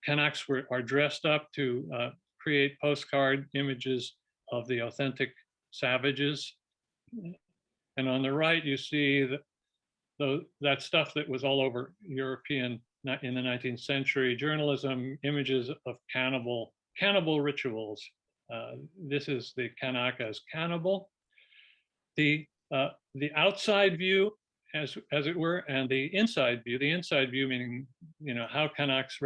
Kanaks are dressed up to create postcard images of the authentic savages. And on the right, you see that stuff that was all over European in the 19th century journalism, images of cannibal rituals. This is the Kanak as cannibal. The outside view, as it were, and the inside view meaning, how Kanaks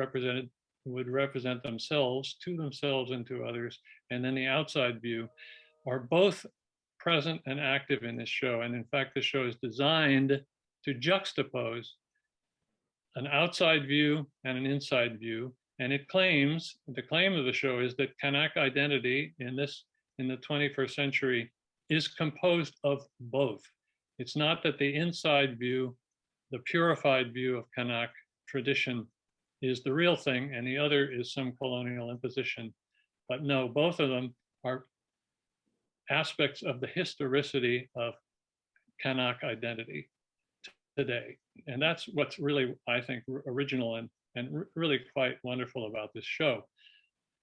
would represent themselves to themselves and to others, and then the outside view are both present and active in this show. And in fact, the show is designed to juxtapose an outside view and an inside view. And the claim of the show is that Kanak identity in the 21st century is composed of both. It's not that the inside view, the purified view of Kanak tradition, is the real thing and the other is some colonial imposition. But no, both of them are aspects of the historicity of Kanak identity today. And that's what's really, I think, original and really quite wonderful about this show.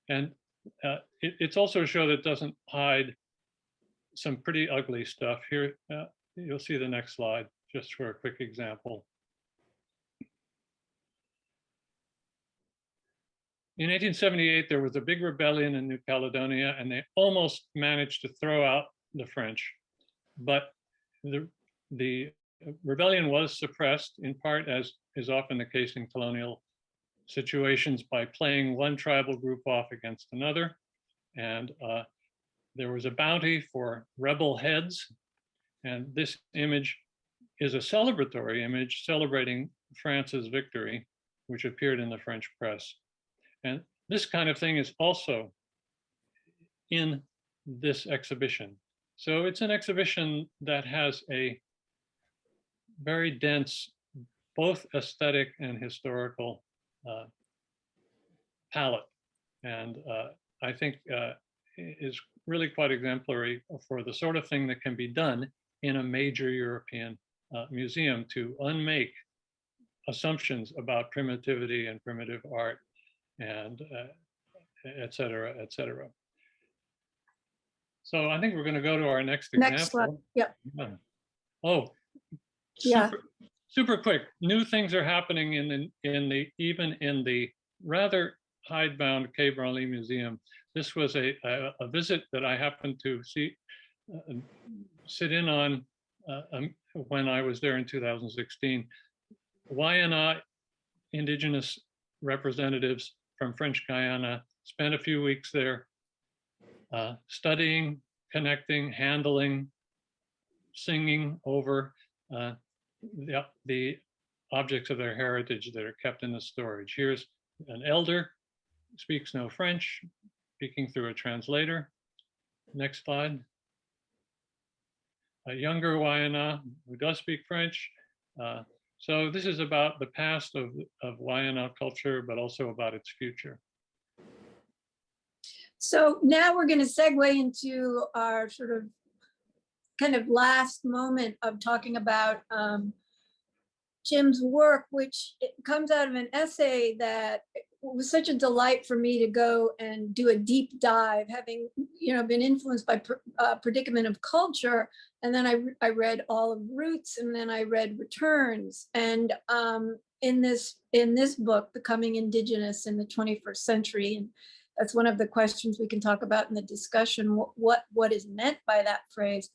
And it's also a show that doesn't hide some pretty ugly stuff. Here, you'll see the next slide, just for a quick example. In 1878, there was a big rebellion in New Caledonia, and they almost managed to throw out the French. But the rebellion was suppressed, in part, as is often the case in colonial situations, by playing one tribal group off against another. And there was a bounty for rebel heads. And this image is a celebratory image celebrating France's victory, which appeared in the French press. And this kind of thing is also in this exhibition. So it's an exhibition that has a very dense, both aesthetic and historical palette. And I think is really quite exemplary for the sort of thing that can be done in a major European museum to unmake assumptions about primitivity and primitive art, and et cetera, et cetera. So I think we're going to go to our next example.
Next slide. Yep.
Yeah. Oh,
Yeah.
Super quick. New things are happening even in the rather hidebound Quai Branly Museum. This was a visit that I happened to sit in on when I was there in 2016. Wayana Indigenous representatives from French Guiana spent a few weeks there studying, connecting, handling, singing over the objects of their heritage that are kept in the storage. Here's an elder, speaks no French, speaking through a translator. Next slide. A younger Wayana who does speak French. So this is about the past of Wayana culture, but also about its future.
So now we're going to segue into our sort of kind of last moment of talking about Jim's work, which comes out of an essay that was such a delight for me to go and do a deep dive, having been influenced by Predicament of Culture, and then I read all of Roots, and then I read Returns, and in this book, Becoming Indigenous in the 21st Century, and that's one of the questions we can talk about in the discussion. What is meant by that phrase?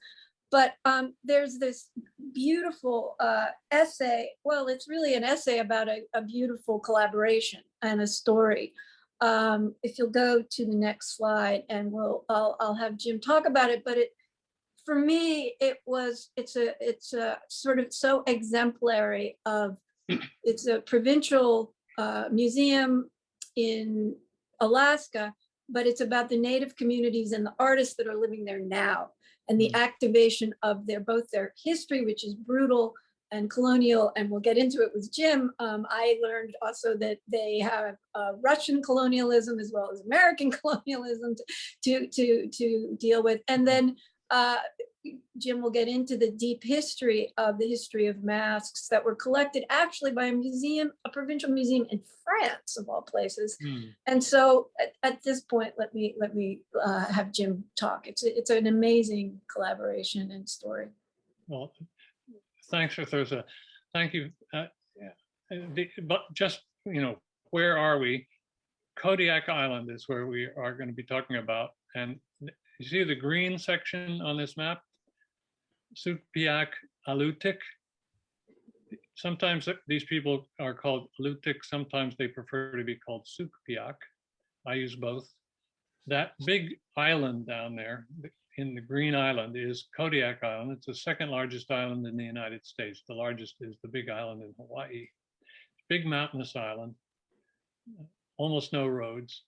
But there's this beautiful essay. Well, it's really an essay about a beautiful collaboration and a story. If you'll go to the next slide, and I'll have Jim talk about it. But for me, it's a sort of so exemplary of. It's a provincial museum in Alaska, but it's about the Native communities and the artists that are living there now, and the activation of both their history, which is brutal and colonial, and we'll get into it with Jim. I learned also that they have Russian colonialism as well as American colonialism to deal with, and then Jim will get into the deep history of masks that were collected actually by a provincial museum in France, of all places. And so at this point, let me have Jim talk. It's an amazing collaboration and story.
Well, thanks for Thyrza. Thank you. But just, where are we? Kodiak Island is where we are going to be talking about. And you see the green section on this map? Sukpiak Alutiiq. Sometimes these people are called Alutiiq, sometimes they prefer to be called Sukpiak. I use both. That big island down there in the green island is Kodiak Island. It's the second largest island in the United States. The largest is the big island in Hawaii. Big mountainous island, almost no roads.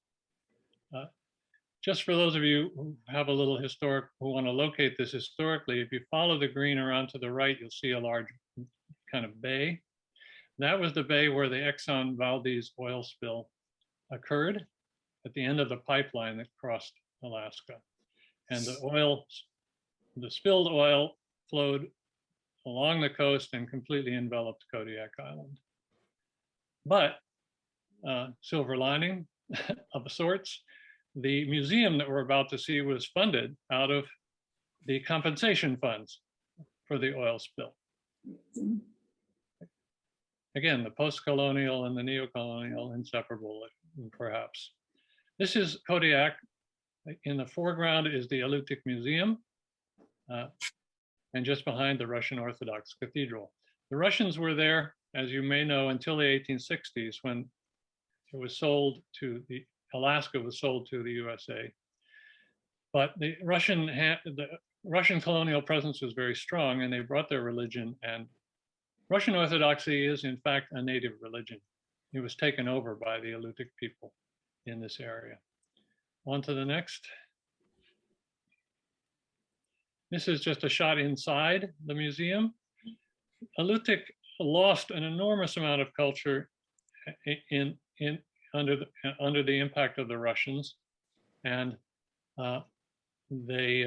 Just for those of you who have a little who want to locate this historically, if you follow the green around to the right, you'll see a large kind of bay. That was the bay where the Exxon Valdez oil spill occurred at the end of the pipeline that crossed Alaska. And the spilled oil flowed along the coast and completely enveloped Kodiak Island. But silver lining of sorts, the museum that we're about to see was funded out of the compensation funds for the oil spill. Again, the post-colonial and the neo-colonial inseparable, perhaps. This is Kodiak. In the foreground is the Elliptic Museum, and just behind the Russian Orthodox Cathedral. The Russians were there, as you may know, until the 1860s, when it was sold to Alaska was sold to the USA. But the Russian colonial presence was very strong, and they brought their religion, and Russian Orthodoxy is in fact a native religion. It was taken over by the Alutiiq people in this area. On to the next. This is just a shot inside the museum. Alutiiq lost an enormous amount of culture under the impact of the Russians, and they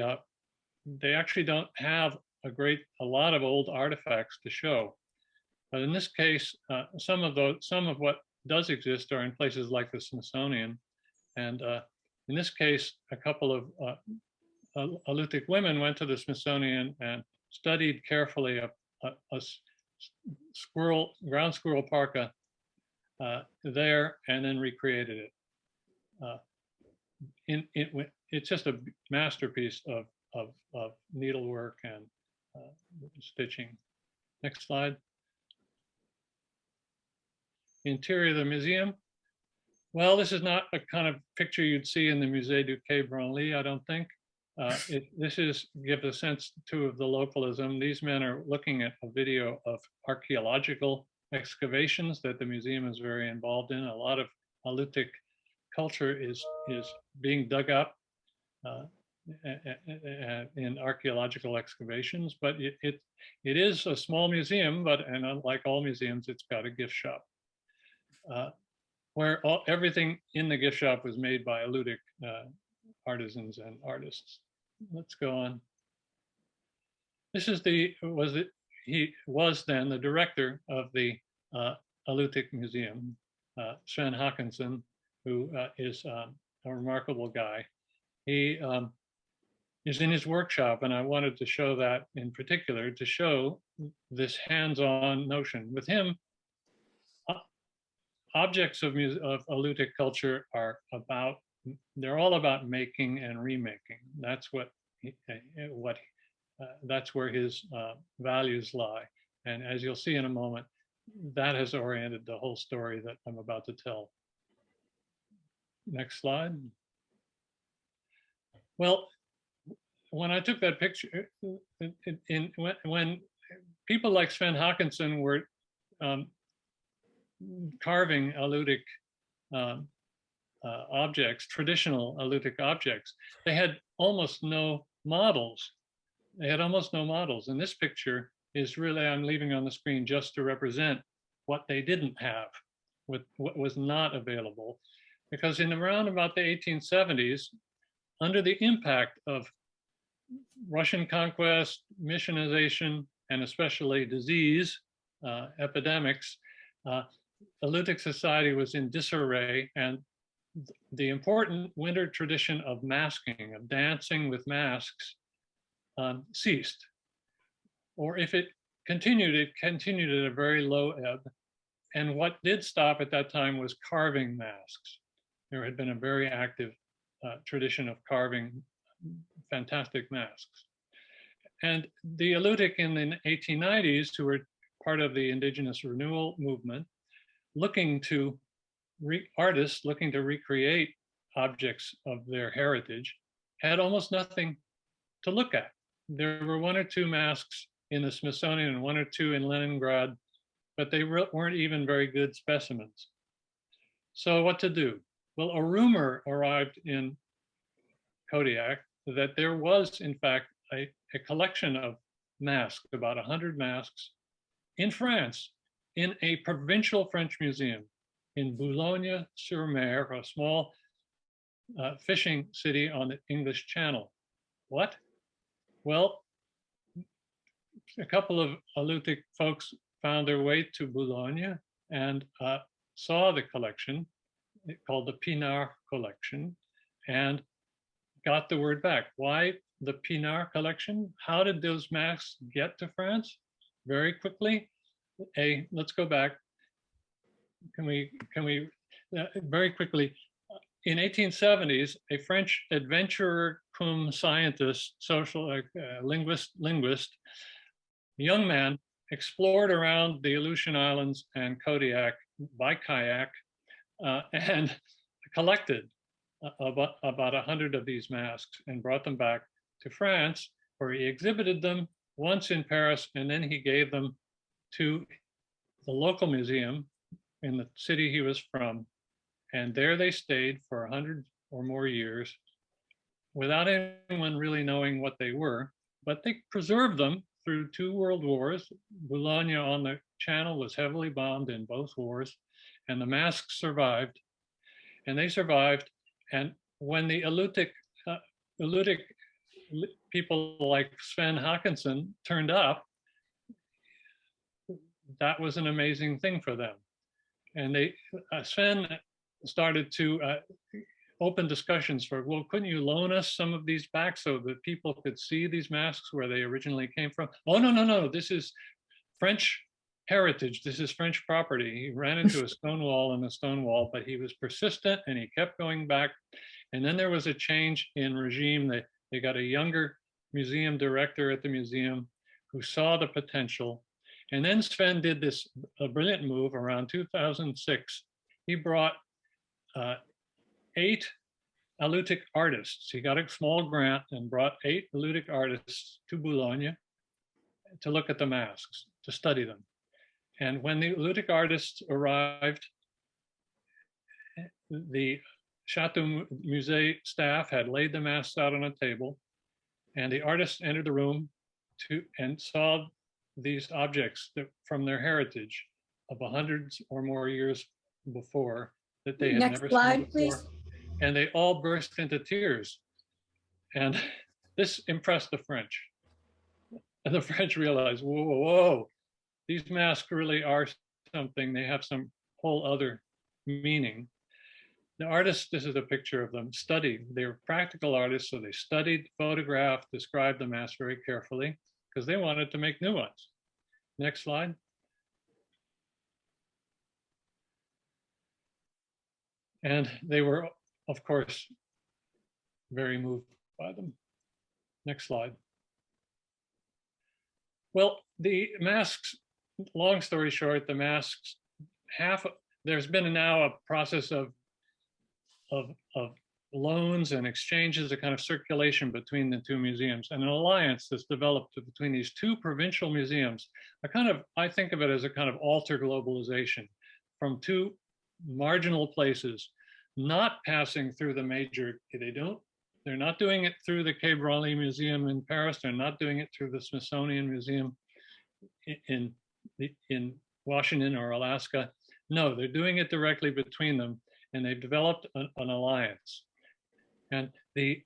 actually don't have a lot of old artifacts to show. But in this case, some of what does exist are in places like the Smithsonian, and in this case, a couple of Alutiiq women went to the Smithsonian and studied carefully a ground squirrel parka there and then recreated it. It's just a masterpiece of needlework and stitching. Next slide. Interior of the museum. Well, this is not a kind of picture you'd see in the Musée du Quai Branly, I don't think. This gives a sense too of the localism. These men are looking at a video of archaeological excavations that the museum is very involved in. A lot of Elliptic culture is being dug up in archaeological excavations, but it is a small museum, and unlike all museums, it's got a gift shop where everything in the gift shop was made by Elliptic artisans and artists. Let's go on. This is he was then the director of the Elliptic Museum, Sven Hawkinson, who is a remarkable guy. He is in his workshop, and I wanted to show that in particular to show this hands-on notion. With him, objects of Elliptic culture are they're all about making and remaking. That's that's where his values lie. And as you'll see in a moment, that has oriented the whole story that I'm about to tell. Next slide. Well, when I took that picture, when people like Sven Hawkinson were carving Elliptic objects, traditional Elliptic objects, they had almost no models. And this picture is really, I'm leaving on the screen just to represent what they didn't have, what was not available. Because in around about the 1870s, under the impact of Russian conquest, missionization, and especially disease, epidemics, Elliptic society was in disarray, and the important winter tradition of masking, of dancing with masks, ceased. Or if it continued at a very low ebb. And what did stop at that time was carving masks. There had been a very active tradition of carving fantastic masks. And the Elliptic in the 1890s, who were part of the Indigenous renewal movement, artists looking to recreate objects of their heritage, had almost nothing to look at. There were one or two masks in the Smithsonian and one or two in Leningrad, but they weren't even very good specimens. So what to do? Well, a rumor arrived in Kodiak that there was, in fact, a collection of masks, about 100 masks, in France, in a provincial French museum in Boulogne-sur-Mer, a small fishing city on the English Channel. What? Well, a couple of Elliptic folks found their way to Boulogne and saw the collection called the Pinard collection and got the word back. Why the Pinard collection? How did those masks get to France? Very quickly. Let's go back. Can we very quickly? In 1870s, a French adventurer cum scientist, social linguist, young man, explored around the Aleutian Islands and Kodiak by kayak and collected about 100 of these masks and brought them back to France, where he exhibited them once in Paris, and then he gave them to the local museum in the city he was from. And there they stayed for 100 or more years without anyone really knowing what they were, but they preserved them through 2 world wars. Boulogne on the Channel was heavily bombed in both wars, and the masks survived, and they survived. And when the Elliptic people like Sven Hawkinson turned up, that was an amazing thing for them. And Sven started to open discussions for, well, couldn't you loan us some of these back so that people could see these masks where they originally came from? Oh, no, this is French heritage. This is French property. He ran into a stone wall and a stone wall, but he was persistent and he kept going back. And then there was a change in regime. They got a younger museum director at the museum who saw the potential. And then Sven did this brilliant move around 2006. He brought 8 Elliptic artists. He got a small grant and brought 8 Elliptic artists to Boulogne to look at the masks, to study them. And when the Elliptic artists arrived, the Chateau Musée staff had laid the masks out on a table, and the artists entered the room and saw these objects from their heritage of 100 or more years before that they had
Next
never
slide,
seen before.
please.
And they all burst into tears. And this impressed the French. And the French realized, whoa, whoa, whoa, these masks really are something. They have some whole other meaning. The artists, this is a picture of them, studied. They were practical artists, so they studied, photographed, described the mask very carefully because they wanted to make new ones. Next slide. And they were, of course, very moved by them. Next slide. Well, the masks, long story short, the masks, there's been now a process of loans and exchanges, a kind of circulation between the two museums, and an alliance that's developed between these two provincial museums. I think of it as a kind of alter globalization from two marginal places, not passing through the major, they're not doing it through the Quai Branly Museum in Paris, they're not doing it through the Smithsonian Museum in Washington or Alaska. No, they're doing it directly between them, and they've developed an alliance. And the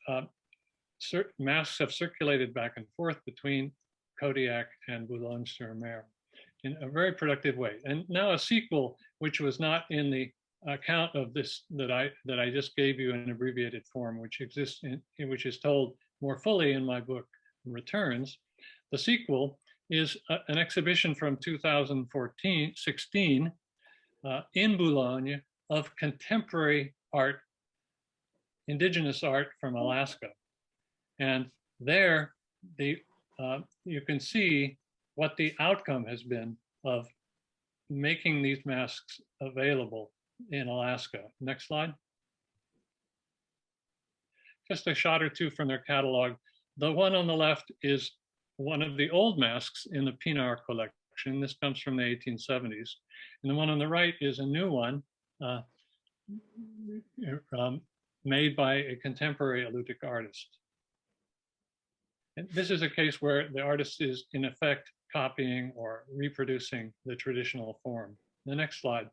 masks have circulated back and forth between Kodiak and Boulogne-sur-Mer in a very productive way. And now a sequel, which was not in the account of this that I just gave you in abbreviated form, which exists which is told more fully in my book, Returns. The sequel is an exhibition from 2016 in Boulogne of contemporary art, indigenous art from Alaska. And there, you can see what the outcome has been of making these masks available in Alaska. Next slide. Just a shot or two from their catalog. The one on the left is one of the old masks in the Pinard collection. This comes from the 1870s. And the one on the right is a new one made by a contemporary Elliptic artist. And this is a case where the artist is in effect copying or reproducing the traditional form. The next slide.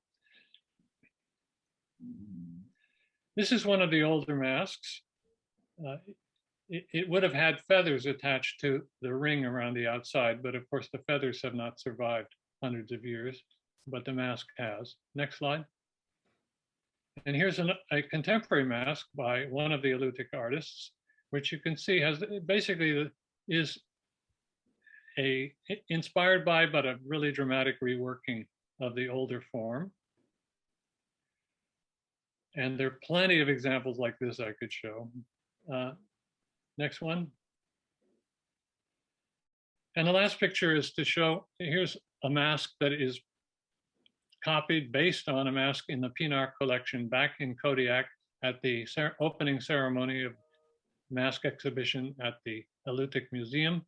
This is one of the older masks. It would have had feathers attached to the ring around the outside, but of course the feathers have not survived hundreds of years, but the mask has. Next slide. And here's a contemporary mask by one of the Elliptic artists, which you can see has basically is inspired by, but a really dramatic reworking of the older form. And there are plenty of examples like this I could show. Next one. And the last picture is to show, here's a mask that is copied based on a mask in the Pinard collection back in Kodiak at the opening ceremony of mask exhibition at the Elliptic Museum.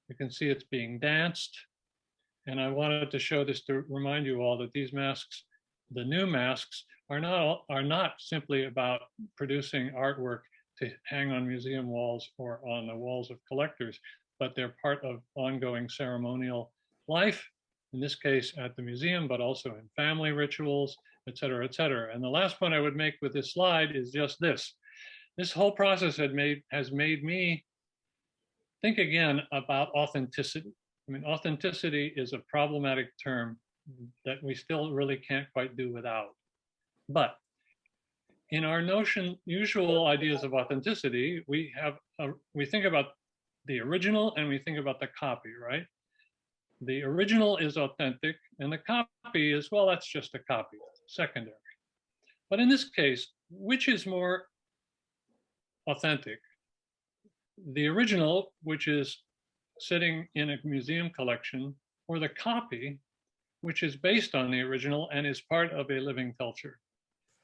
You can see it's being danced. And I wanted to show this to remind you all that these masks, the new masks, are not simply about producing artwork to hang on museum walls or on the walls of collectors, but they're part of ongoing ceremonial life, in this case at the museum, but also in family rituals, et cetera, et cetera. And the last point I would make with this slide is just this. This whole process has made me think again about authenticity. I mean, authenticity is a problematic term that we still really can't quite do without. But in our usual ideas of authenticity, we think about the original and we think about the copy, right? the original is authentic and the copy is, well, that's just a copy, secondary. But in this case, which is more authentic? The original, which is sitting in a museum collection, or the copy, which is based on the original and is part of a living culture?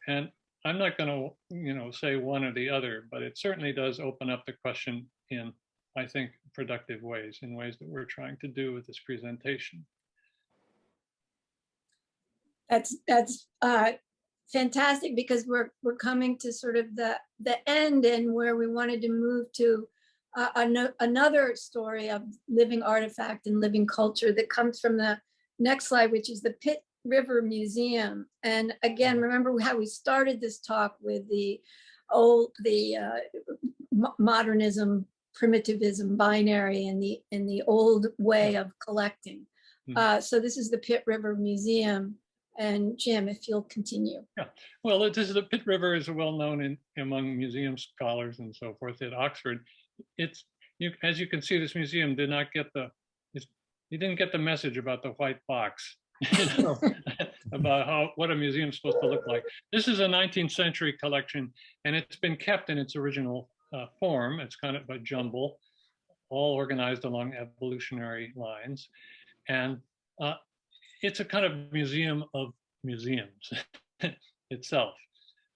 And I'm not going to, say one or the other, but it certainly does open up the question in, I think, productive ways, in ways that we're trying to do with this presentation.
That's fantastic, because we're coming to sort of the end, and where we wanted to move to another story of living artifact and living culture that comes from the next slide, which is the Pitt River Museum. And again, remember how we started this talk with the modernism, primitivism, binary, and the old way of collecting. So this is the Pitt River Museum. And Jim, if you'll continue.
Yeah, well, the Pitt River is well known among museum scholars and so forth at Oxford. As you can see, this museum did not get you didn't get the message about the white box, about what a museum is supposed to look like. This is a 19th century collection, and it's been kept in its original form. It's kind of a jumble, all organized along evolutionary lines. And it's a kind of museum of museums itself.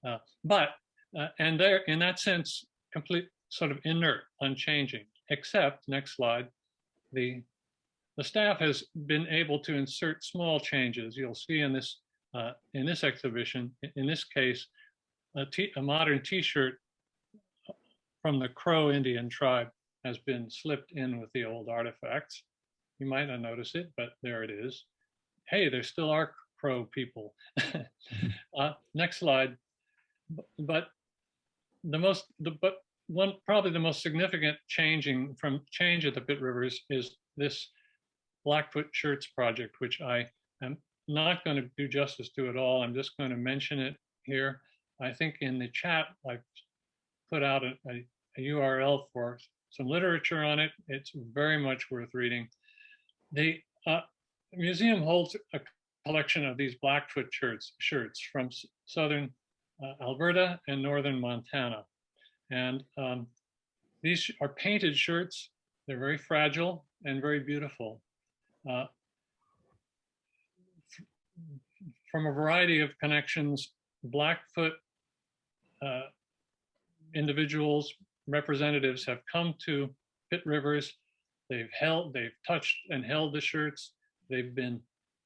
And they're, in that sense, complete, sort of inert, unchanging, except, next slide, the staff has been able to insert small changes. You'll see in this exhibition, in this case, a modern T-shirt from the Crow Indian tribe has been slipped in with the old artifacts. You might not notice it, but there it is. Hey, there still are Crow people. Next slide. But probably the most significant change at the Pitt Rivers is this Blackfoot shirts project, which I am not going to do justice to at all. I'm just going to mention it here. I think in the chat, I've put out a URL for some literature on it. It's very much worth reading. The museum holds a collection of these Blackfoot shirts from southern Alberta and northern Montana. And these are painted shirts. They're very fragile and very beautiful. From a variety of connections, Blackfoot individuals, representatives have come to Pitt Rivers. They've touched and held the shirts. They've been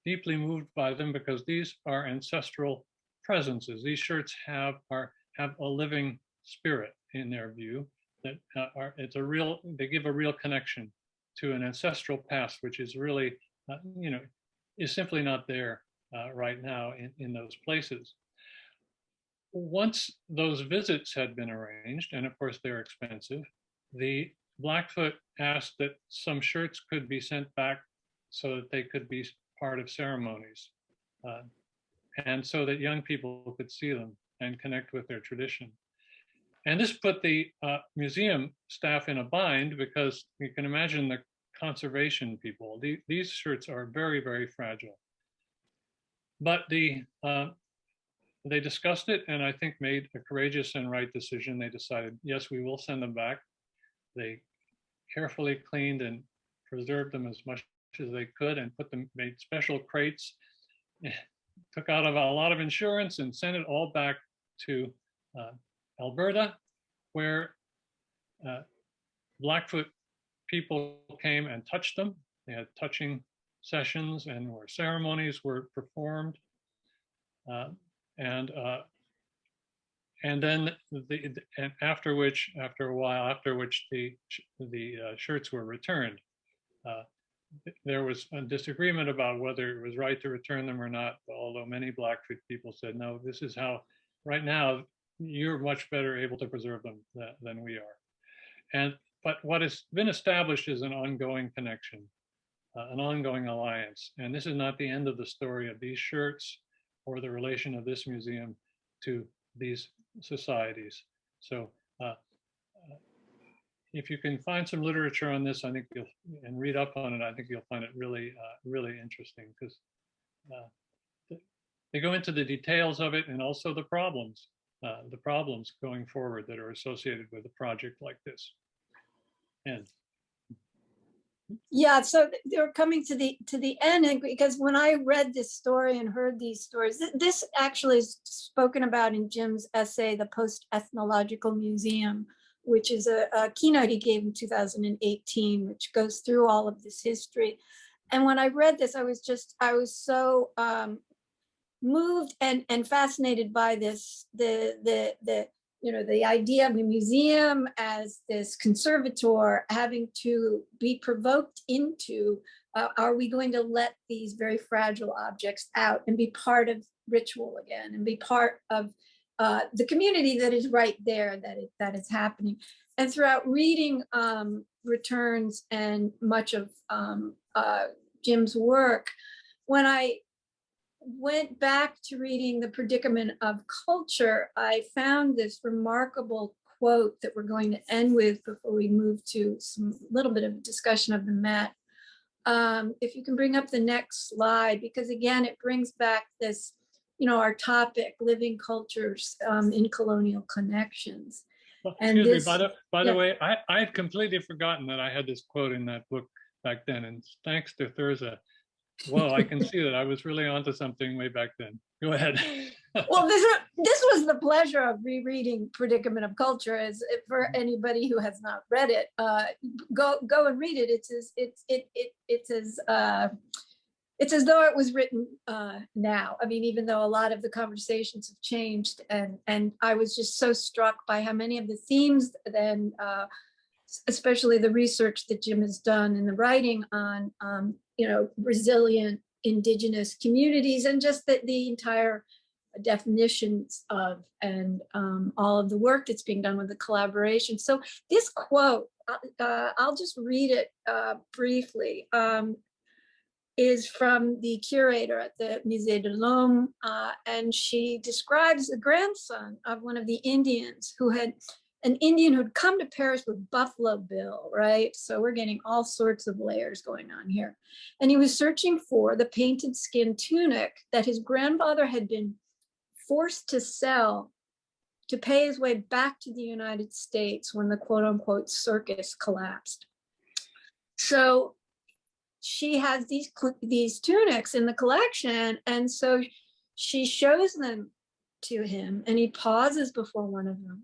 deeply moved by them because these are ancestral presences. These shirts have a living spirit in their view. That they give a real connection to an ancestral past, which is really, is simply not there right now in those places. Once those visits had been arranged, and of course they're expensive, the Blackfoot asked that some shirts could be sent back so that they could be part of ceremonies, and so that young people could see them and connect with their tradition. And this put the museum staff in a bind, because you can imagine the conservation people. These shirts are very, very fragile. But they discussed it, and I think made a courageous and right decision. They decided, yes, we will send them back. They carefully cleaned and preserved them as much as they could, and made special crates, took out a lot of insurance, and sent it all back to Alberta, where Blackfoot people came and touched them. They had touching sessions, and where ceremonies were performed, and then after a while, the shirts were returned. There was a disagreement about whether it was right to return them or not, although many Blackfoot people said, no, this is how, right now, you're much better able to preserve them than we are. But what has been established is an ongoing connection, an ongoing alliance. And this is not the end of the story of these shirts or the relation of this museum to these societies. So if you can find some literature on this, I think and read up on it, I think you'll find it really, really interesting, because they go into the details of it and also the problems going forward that are associated with a project like this. And
yeah, so they're coming to the end, and because when I read this story and heard these stories, this actually is spoken about in Jim's essay, The Post-Ethnological Museum, which is a keynote he gave in 2018, which goes through all of this history. And when I read this, I was so moved and fascinated by this, the idea of a museum as this conservator having to be provoked into, are we going to let these very fragile objects out and be part of ritual again and be part of the community that is right there, that is happening. And throughout reading Returns and much of Jim's work, when I went back to reading The Predicament of Culture, I found this remarkable quote that we're going to end with before we move to some little bit of discussion of the Met. If you can bring up the next slide, because again, it brings back this, our topic, living cultures in colonial connections. And
excuse me,
this,
by the way, I had completely forgotten that I had this quote in that book back then, and thanks to Thyrza. Whoa, I can see that I was really onto something way back then. Go ahead.
Well, this was the pleasure of rereading Predicament of Culture. As for anybody who has not read it, go and read it. It's as though it was written now. I mean, even though a lot of the conversations have changed, and I was just so struck by how many of the themes then, especially the research that Jim has done in the writing on, resilient Indigenous communities, and just the entire definitions of, and all of the work that's being done with the collaboration. So this quote, I'll just read it briefly, is from the curator at the Musée de l'Homme, and she describes the grandson of one of the Indians an Indian who'd come to Paris with Buffalo Bill, right? So we're getting all sorts of layers going on here. And he was searching for the painted skin tunic that his grandfather had been forced to sell to pay his way back to the United States when the quote unquote circus collapsed. So she has these tunics in the collection. And so she shows them to him, and he pauses before one of them.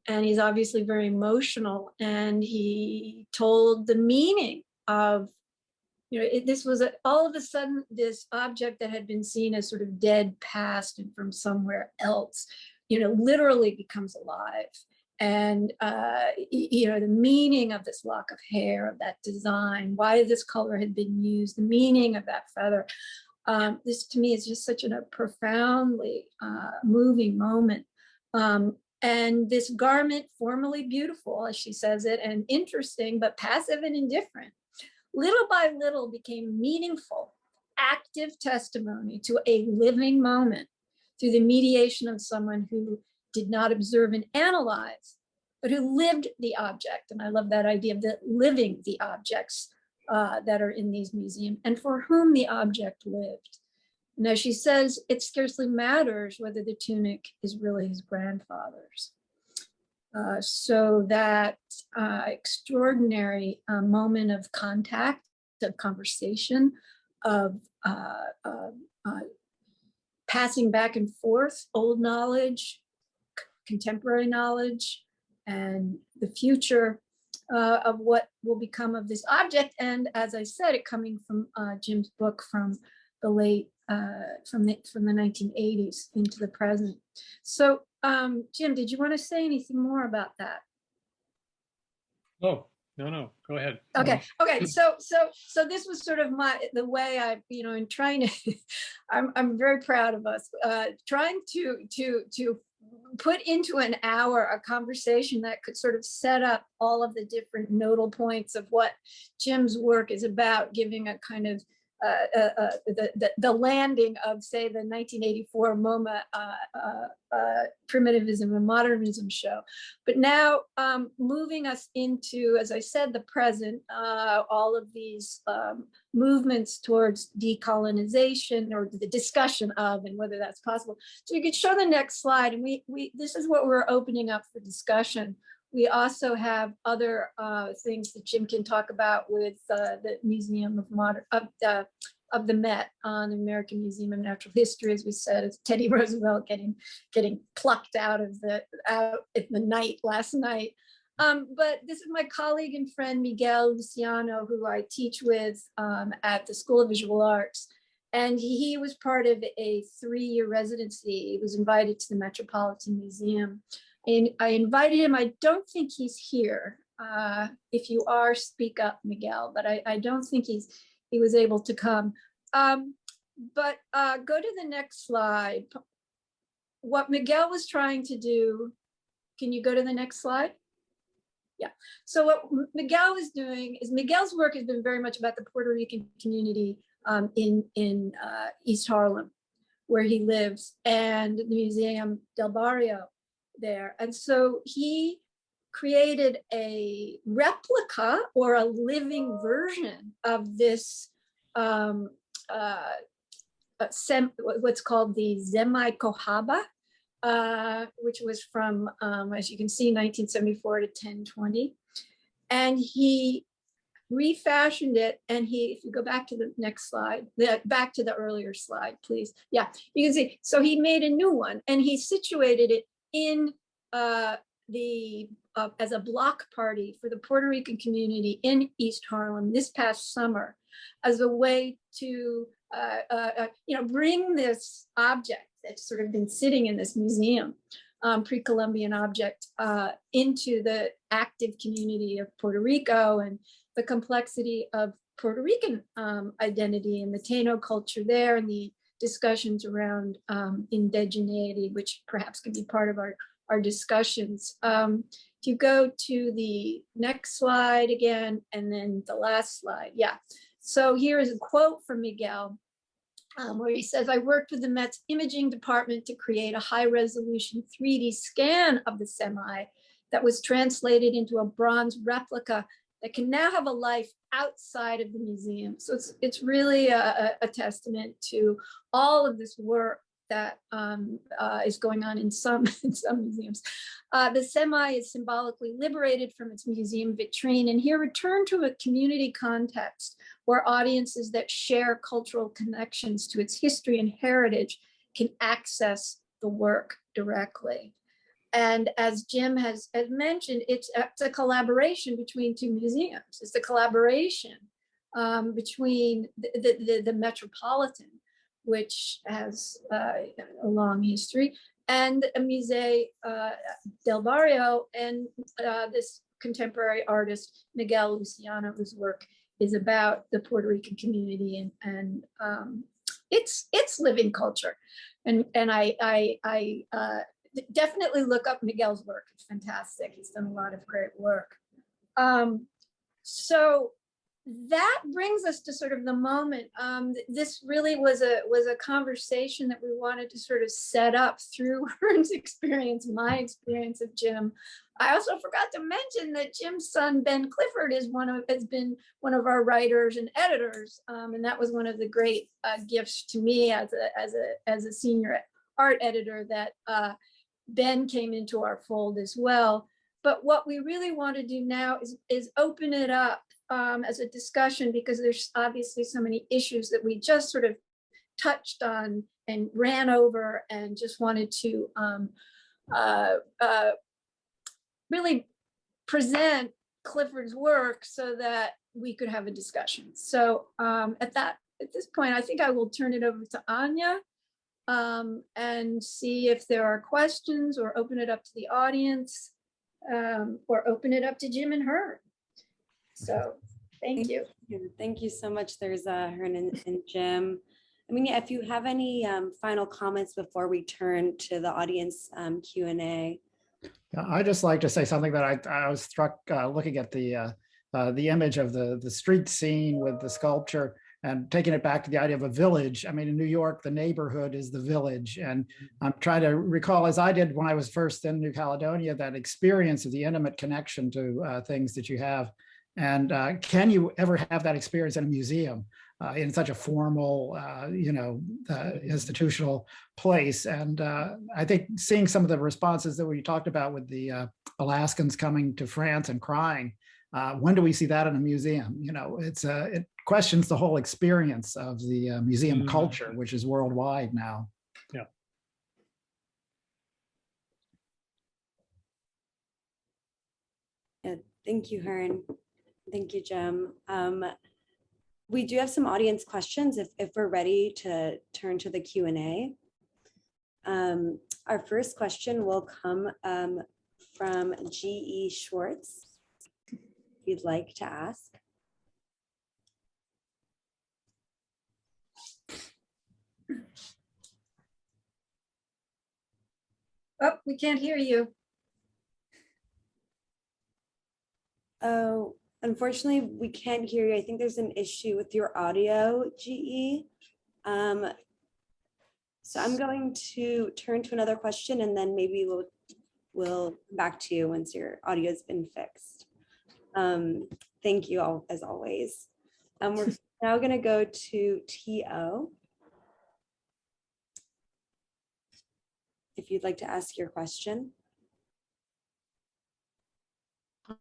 And he's obviously very emotional, and he told the meaning of, this was all of a sudden this object that had been seen as sort of dead past and from somewhere else, literally becomes alive. And, the meaning of this lock of hair, of that design, why this color had been used, the meaning of that feather. This to me is just such a profoundly moving moment. And this garment, formerly beautiful, as she says it, and interesting, but passive and indifferent, little by little became meaningful, active testimony to a living moment through the mediation of someone who did not observe and analyze, but who lived the object. And I love that idea of living the objects that are in these museums, and for whom the object lived. Now, she says it scarcely matters whether the tunic is really his grandfather's. So that extraordinary moment of contact, of conversation, of passing back and forth old knowledge, contemporary knowledge, and the future of what will become of this object. And as I said, it coming from Jim's book from the late from the 1980s into the present. So Jim, did you want to say anything more about that?
Oh, no, go ahead.
Okay. So this was sort of the way I, in trying to, I'm very proud of us, trying to put into an hour a conversation that could sort of set up all of the different nodal points of what Jim's work is about, giving a kind of the landing of, say, the 1984 MoMA Primitivism and Modernism show. But now moving us into, as I said, the present, all of these movements towards decolonization, or the discussion of, and whether that's possible. So you could show the next slide, and this is what we're opening up for discussion. We also have other things that Jim can talk about with the Museum of the Met, the American Museum of Natural History. As we said, it's Teddy Roosevelt getting plucked out in the night last night. But this is my colleague and friend Miguel Luciano, who I teach with at the School of Visual Arts. And he was part of a 3-year residency. He was invited to the Metropolitan Museum. And I invited him. I don't think he's here. If you are, speak up, Miguel, but I don't think he was able to come. But go to the next slide. What Miguel was trying to do, can you go to the next slide? Yeah. So what Miguel was doing is, Miguel's work has been very much about the Puerto Rican community in East Harlem, where he lives, and the Museum del Barrio there. And so he created a replica or a living version of this what's called the Zemai Cojaba, which was from, as you can see, 1974 to 1020. And he refashioned it, and if you go back to the next slide, back to the earlier slide, please. Yeah, you can see, so he made a new one, and he situated it in as a block party for the Puerto Rican community in East Harlem this past summer, as a way to bring this object that's sort of been sitting in this museum, pre-Columbian object, into the active community of Puerto Rico, and the complexity of Puerto Rican identity and the Taino culture there, and the discussions around indigeneity, which perhaps could be part of our discussions. If you go to the next slide again, and then the last slide, yeah. So here is a quote from Miguel, where he says, "I worked with the Met's imaging department to create a high-resolution 3D scan of the semi that was translated into a bronze replica that can now have a life outside of the museum." So it's really a testament to all of this work that is going on in some museums. The semi is symbolically liberated from its museum vitrine, and here returned to a community context where audiences that share cultural connections to its history and heritage can access the work directly. And as Jim has mentioned, it's a collaboration between two museums. It's the collaboration between the Metropolitan, which has a long history, and a Musée del Barrio, and this contemporary artist, Miguel Luciano, whose work is about the Puerto Rican community and its living culture. And I definitely look up Miguel's work. It's fantastic. He's done a lot of great work. So that brings us to sort of the moment. This really was a conversation that we wanted to sort of set up through Hearne's experience, my experience of Jim. I also forgot to mention that Jim's son, Ben Clifford, has been one of our writers and editors. And that was one of the great gifts to me as a senior art editor, that Ben came into our fold as well. But what we really want to do now is open it up as a discussion, because there's obviously so many issues that we just sort of touched on and ran over, and just wanted to really present Clifford's work so that we could have a discussion. So at this point, I think I will turn it over to Anya and see if there are questions, or open it up to the audience, or open it up to Jim and Hearne. So thank you.
Thank you so much, Thyrza, Hearne, and Jim. I mean, yeah, if you have any final comments before we turn to the audience Q&A.
Yeah, I just like to say something that I was struck looking at the image of the street scene with the sculpture. And taking it back to the idea of a village, I mean, in New York, the neighborhood is the village. And I'm trying to recall, as I did when I was first in New Caledonia, that experience of the intimate connection to things that you have. And can you ever have that experience in a museum in such a formal, institutional place? And I think seeing some of the responses that we talked about with the Alaskans coming to France and crying, when do we see that in a museum? It questions the whole experience of the museum culture, which is worldwide now.
Yeah.
Yeah, thank you, Hearne. Thank you, Jim. We do have some audience questions if we're ready to turn to the Q&A. Our first question will come from G.E. Schwartz, if you'd like to ask.
Oh, we can't hear you.
Oh, unfortunately, we can't hear you. I think there's an issue with your audio, GE. So I'm going to turn to another question, and then maybe we'll come back to you once your audio has been fixed. Thank you all, as always. We're now going to go to TO. If you'd like to ask your question.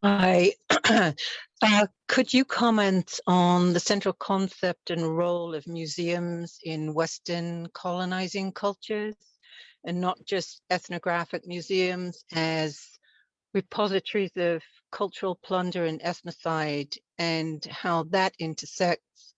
Hi. Could you comment on the central concept and role of museums in Western colonizing cultures, and not just ethnographic museums as repositories of cultural plunder and ethnocide, and how that intersects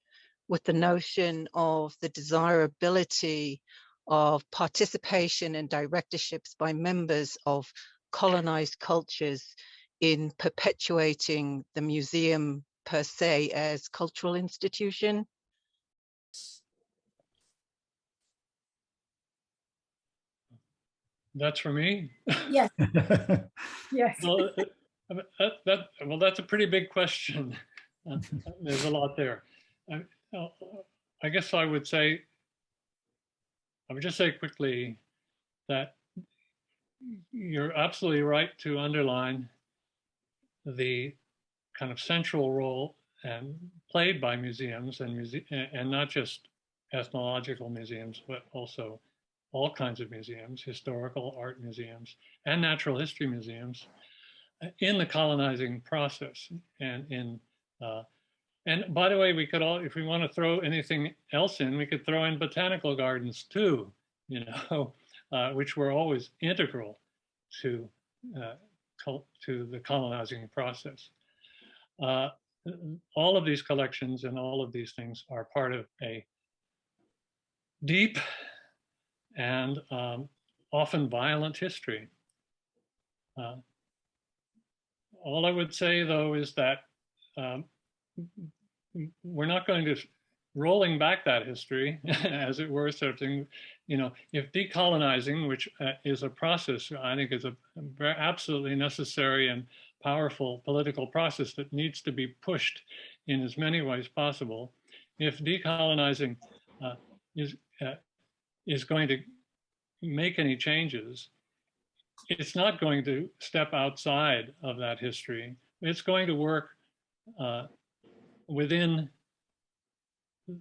with the notion of the desirability of participation and directorships by members of colonized cultures in perpetuating the museum per se as cultural institution?
That's for me?
Yes. Yes.
Well, that's a pretty big question. There's a lot there. I guess I would just say quickly that you're absolutely right to underline the kind of central role played by museums and not just ethnological museums, but also all kinds of museums, historical art museums, and natural history museums in the colonizing process. And by the way, we could if we want to throw anything else in, we could throw in botanical gardens too, which were always integral to the colonizing process. All of these collections and all of these things are part of a deep and often violent history. All I would say, though, is that we're not going to rolling back that history, as it were, sort of thing. If decolonizing, which is a process, I think is a absolutely necessary and powerful political process that needs to be pushed in as many ways possible. If decolonizing is going to make any changes, it's not going to step outside of that history. It's going to work within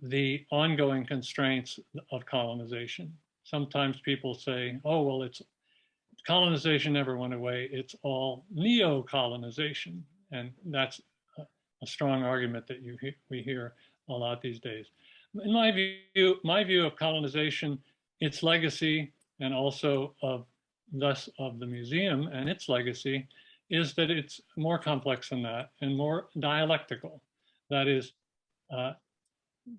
the ongoing constraints of colonization. Sometimes people say, oh, well, colonization never went away. It's all neo-colonization. And that's a strong argument that we hear a lot these days. In my view of colonization, its legacy, and also thus of the museum and its legacy, is that it's more complex than that and more dialectical. That is,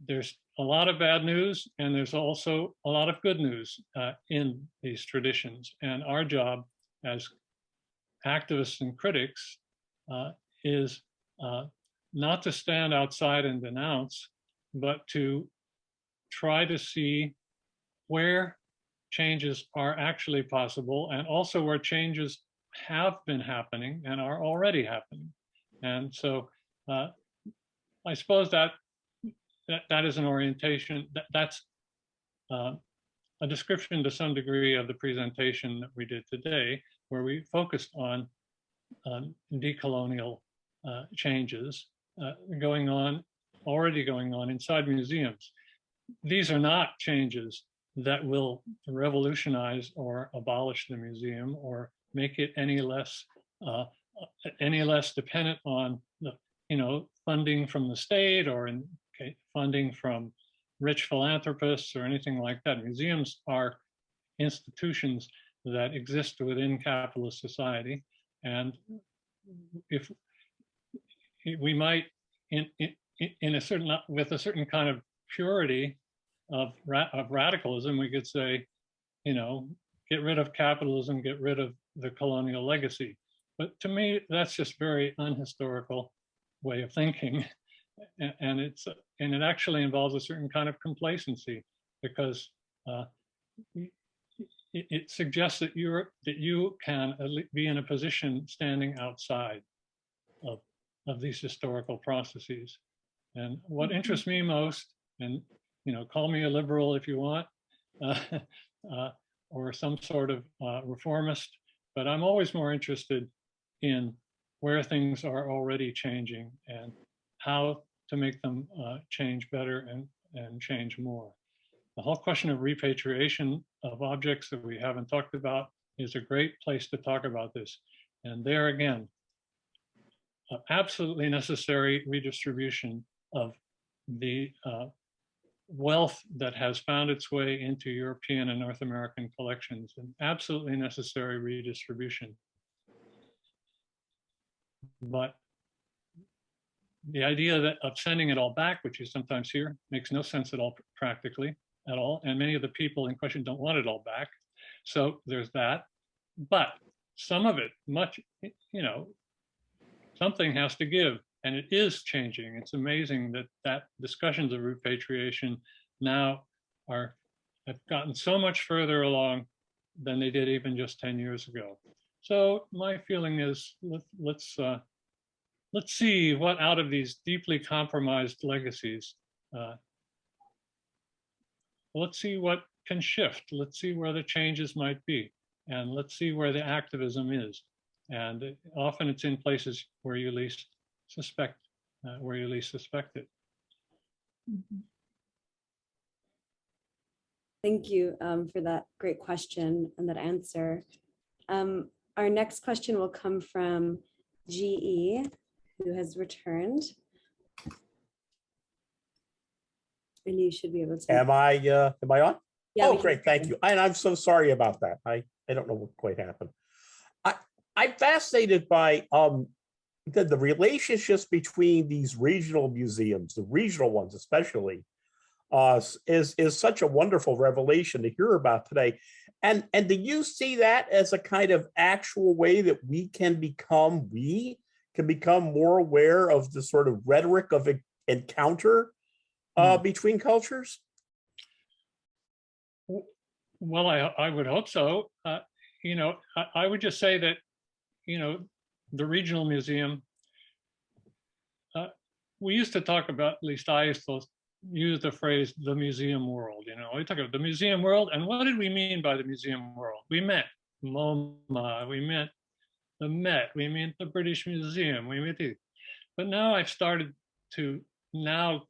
there's a lot of bad news, and there's also a lot of good news in these traditions. And our job as activists and critics is not to stand outside and denounce, but to try to see where changes are actually possible, and also where changes have been happening and are already happening. And so I suppose that that is an orientation. That's a description to some degree of the presentation that we did today, where we focused on decolonial changes already going on inside museums. These are not changes that will revolutionize or abolish the museum or make it any less dependent on the funding from the state or funding from rich philanthropists or anything like that. Museums are institutions that exist within capitalist society, and if we might, in a certain, with a certain kind of purity of radicalism, we could say, get rid of capitalism, get rid of the colonial legacy. But to me, that's just very unhistorical way of thinking, and it actually involves a certain kind of complacency, because it suggests that you can be in a position standing outside of these historical processes. And what interests me most, and call me a liberal if you want, or some sort of reformist, but I'm always more interested in where things are already changing and how to make them change better and change more. The whole question of repatriation of objects that we haven't talked about is a great place to talk about this. And there again, absolutely necessary redistribution of the wealth that has found its way into European and North American collections, an absolutely necessary redistribution. But the idea of sending it all back, which you sometimes hear, makes no sense at all practically at all. And many of the people in question don't want it all back. So there's that. But some of it, something has to give, and it is changing. It's amazing that discussions of repatriation now have gotten so much further along than they did even just 10 years ago. So my feeling is, let's see what out of these deeply compromised legacies, let's see what can shift. Let's see where the changes might be, and let's see where the activism is. And often it's in places where you least suspect, it.
Thank you for that great question and that answer. Our next question will come from GE, who has returned. And you should be able to.
Am I on?
Yeah,
oh, great, thank you. And I'm so sorry about that. I don't know what quite happened. I'm fascinated by the relationships between these regional museums, the regional ones especially, is such a wonderful revelation to hear about today. And do you see that as a kind of actual way that we can become more aware of the sort of rhetoric of encounter between cultures?
Well, I would hope so. I would just say that, the regional museum, we used to talk about, at least I used to use the phrase, the museum world. We talk about the museum world, and what did we mean by the museum world? We meant MoMA, we meant the Met, we meant the British Museum, we meant it. But now I've started to,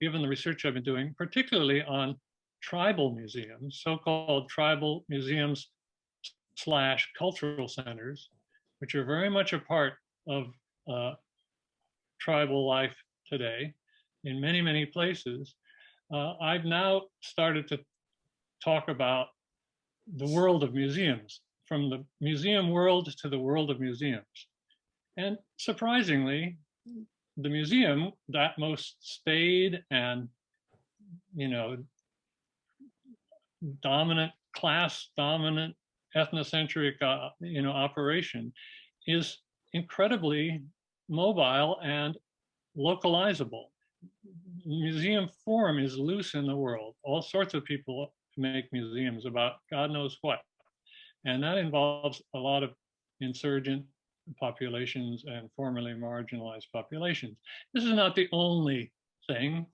given the research I've been doing, particularly on tribal museums, so-called tribal museums / cultural centers, which are very much a part of tribal life today in many, many places. I've now started to talk about the world of museums, from the museum world to the world of museums. And surprisingly, the museum that most staid and, dominant, class-dominant, ethnocentric, operation is incredibly mobile and localizable. Museum form is loose in the world. All sorts of people make museums about God knows what. And that involves a lot of insurgent populations and formerly marginalized populations. This is not the only thing.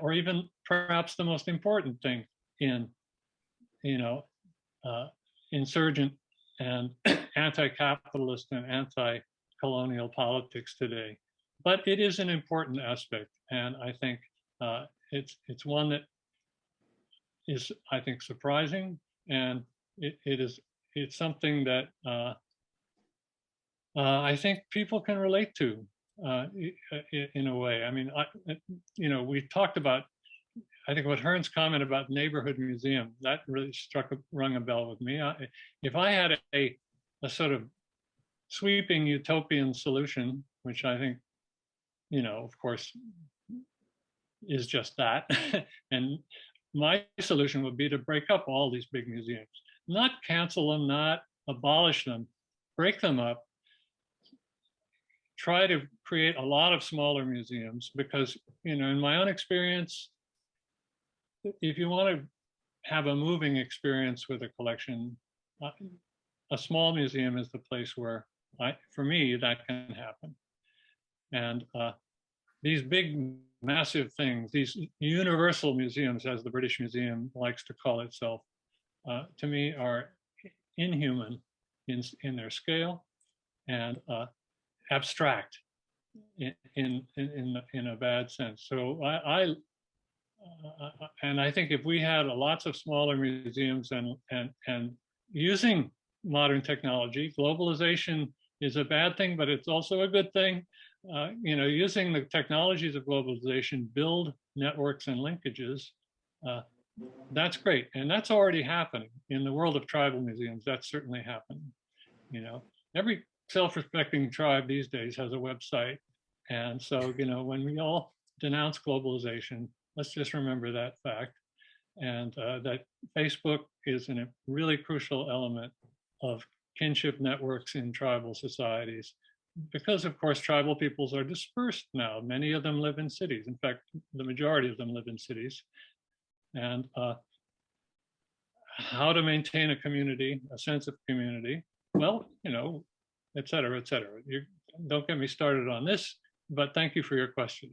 or even perhaps the most important thing in, you know, insurgent and anti-capitalist and anti-colonial politics today. But it is an important aspect, and I think it's one that is, I think, surprising, and it's something that I think people can relate to in a way. I mean, we talked about, I think, what Hearne's comment about neighborhood museum, that really rung a bell with me. If I had a sort of sweeping utopian solution, which I think, of course, is just that, and my solution would be to break up all these big museums, not cancel them, not abolish them, break them up, try to create a lot of smaller museums, because, in my own experience, if you want to have a moving experience with a collection, a small museum is the place where, for me, that can happen. And these big, massive things, these universal museums, as the British Museum likes to call itself, to me are inhuman in their scale and abstract in a bad sense. So and I think if we had lots of smaller museums and using modern technology, globalization is a bad thing, but it's also a good thing. Using the technologies of globalization, build networks and linkages, that's great. And that's already happening in the world of tribal museums. That's certainly happening. Every self-respecting tribe these days has a website. And so, when we all denounce globalization, let's just remember that fact. And that Facebook is a really crucial element of kinship networks in tribal societies. Because, of course, tribal peoples are dispersed now. Many of them live in cities. In fact, the majority of them live in cities. And how to maintain a community, a sense of community, well, et cetera, et cetera. Don't get me started on this, but thank you for your question.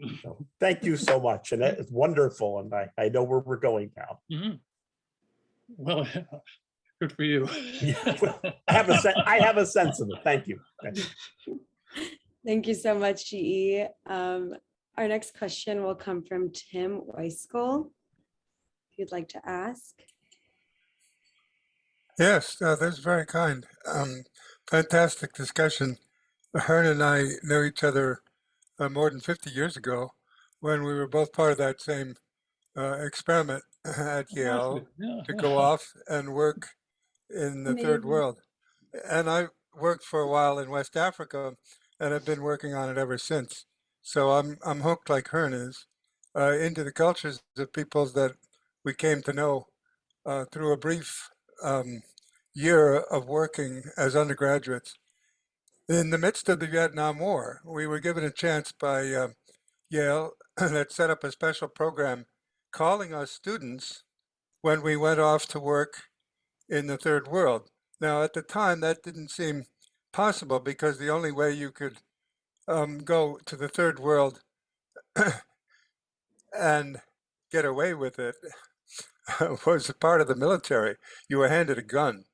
Thank you so much. And it's wonderful. And I know where we're going now.
Mm-hmm. Well, good for you.
I have a sense of it. Thank you.
Thank you so much, GE. Our next question will come from Tim Weiskell, if you'd like to ask.
Yes, that's very kind. Fantastic discussion. Hearne and I knew each other more than 50 years ago when we were both part of that same experiment at Yale to go off and work in the third world. And I worked for a while in West Africa, and I've been working on it ever since. So I'm hooked, like Hearne is, into the cultures of peoples that we came to know through a brief year of working as undergraduates. In the midst of the Vietnam War, we were given a chance by Yale that set up a special program calling us students when we went off to work in the third world. Now, at the time, that didn't seem possible because the only way you could go to the third world and get away with it was part of the military. You were handed a gun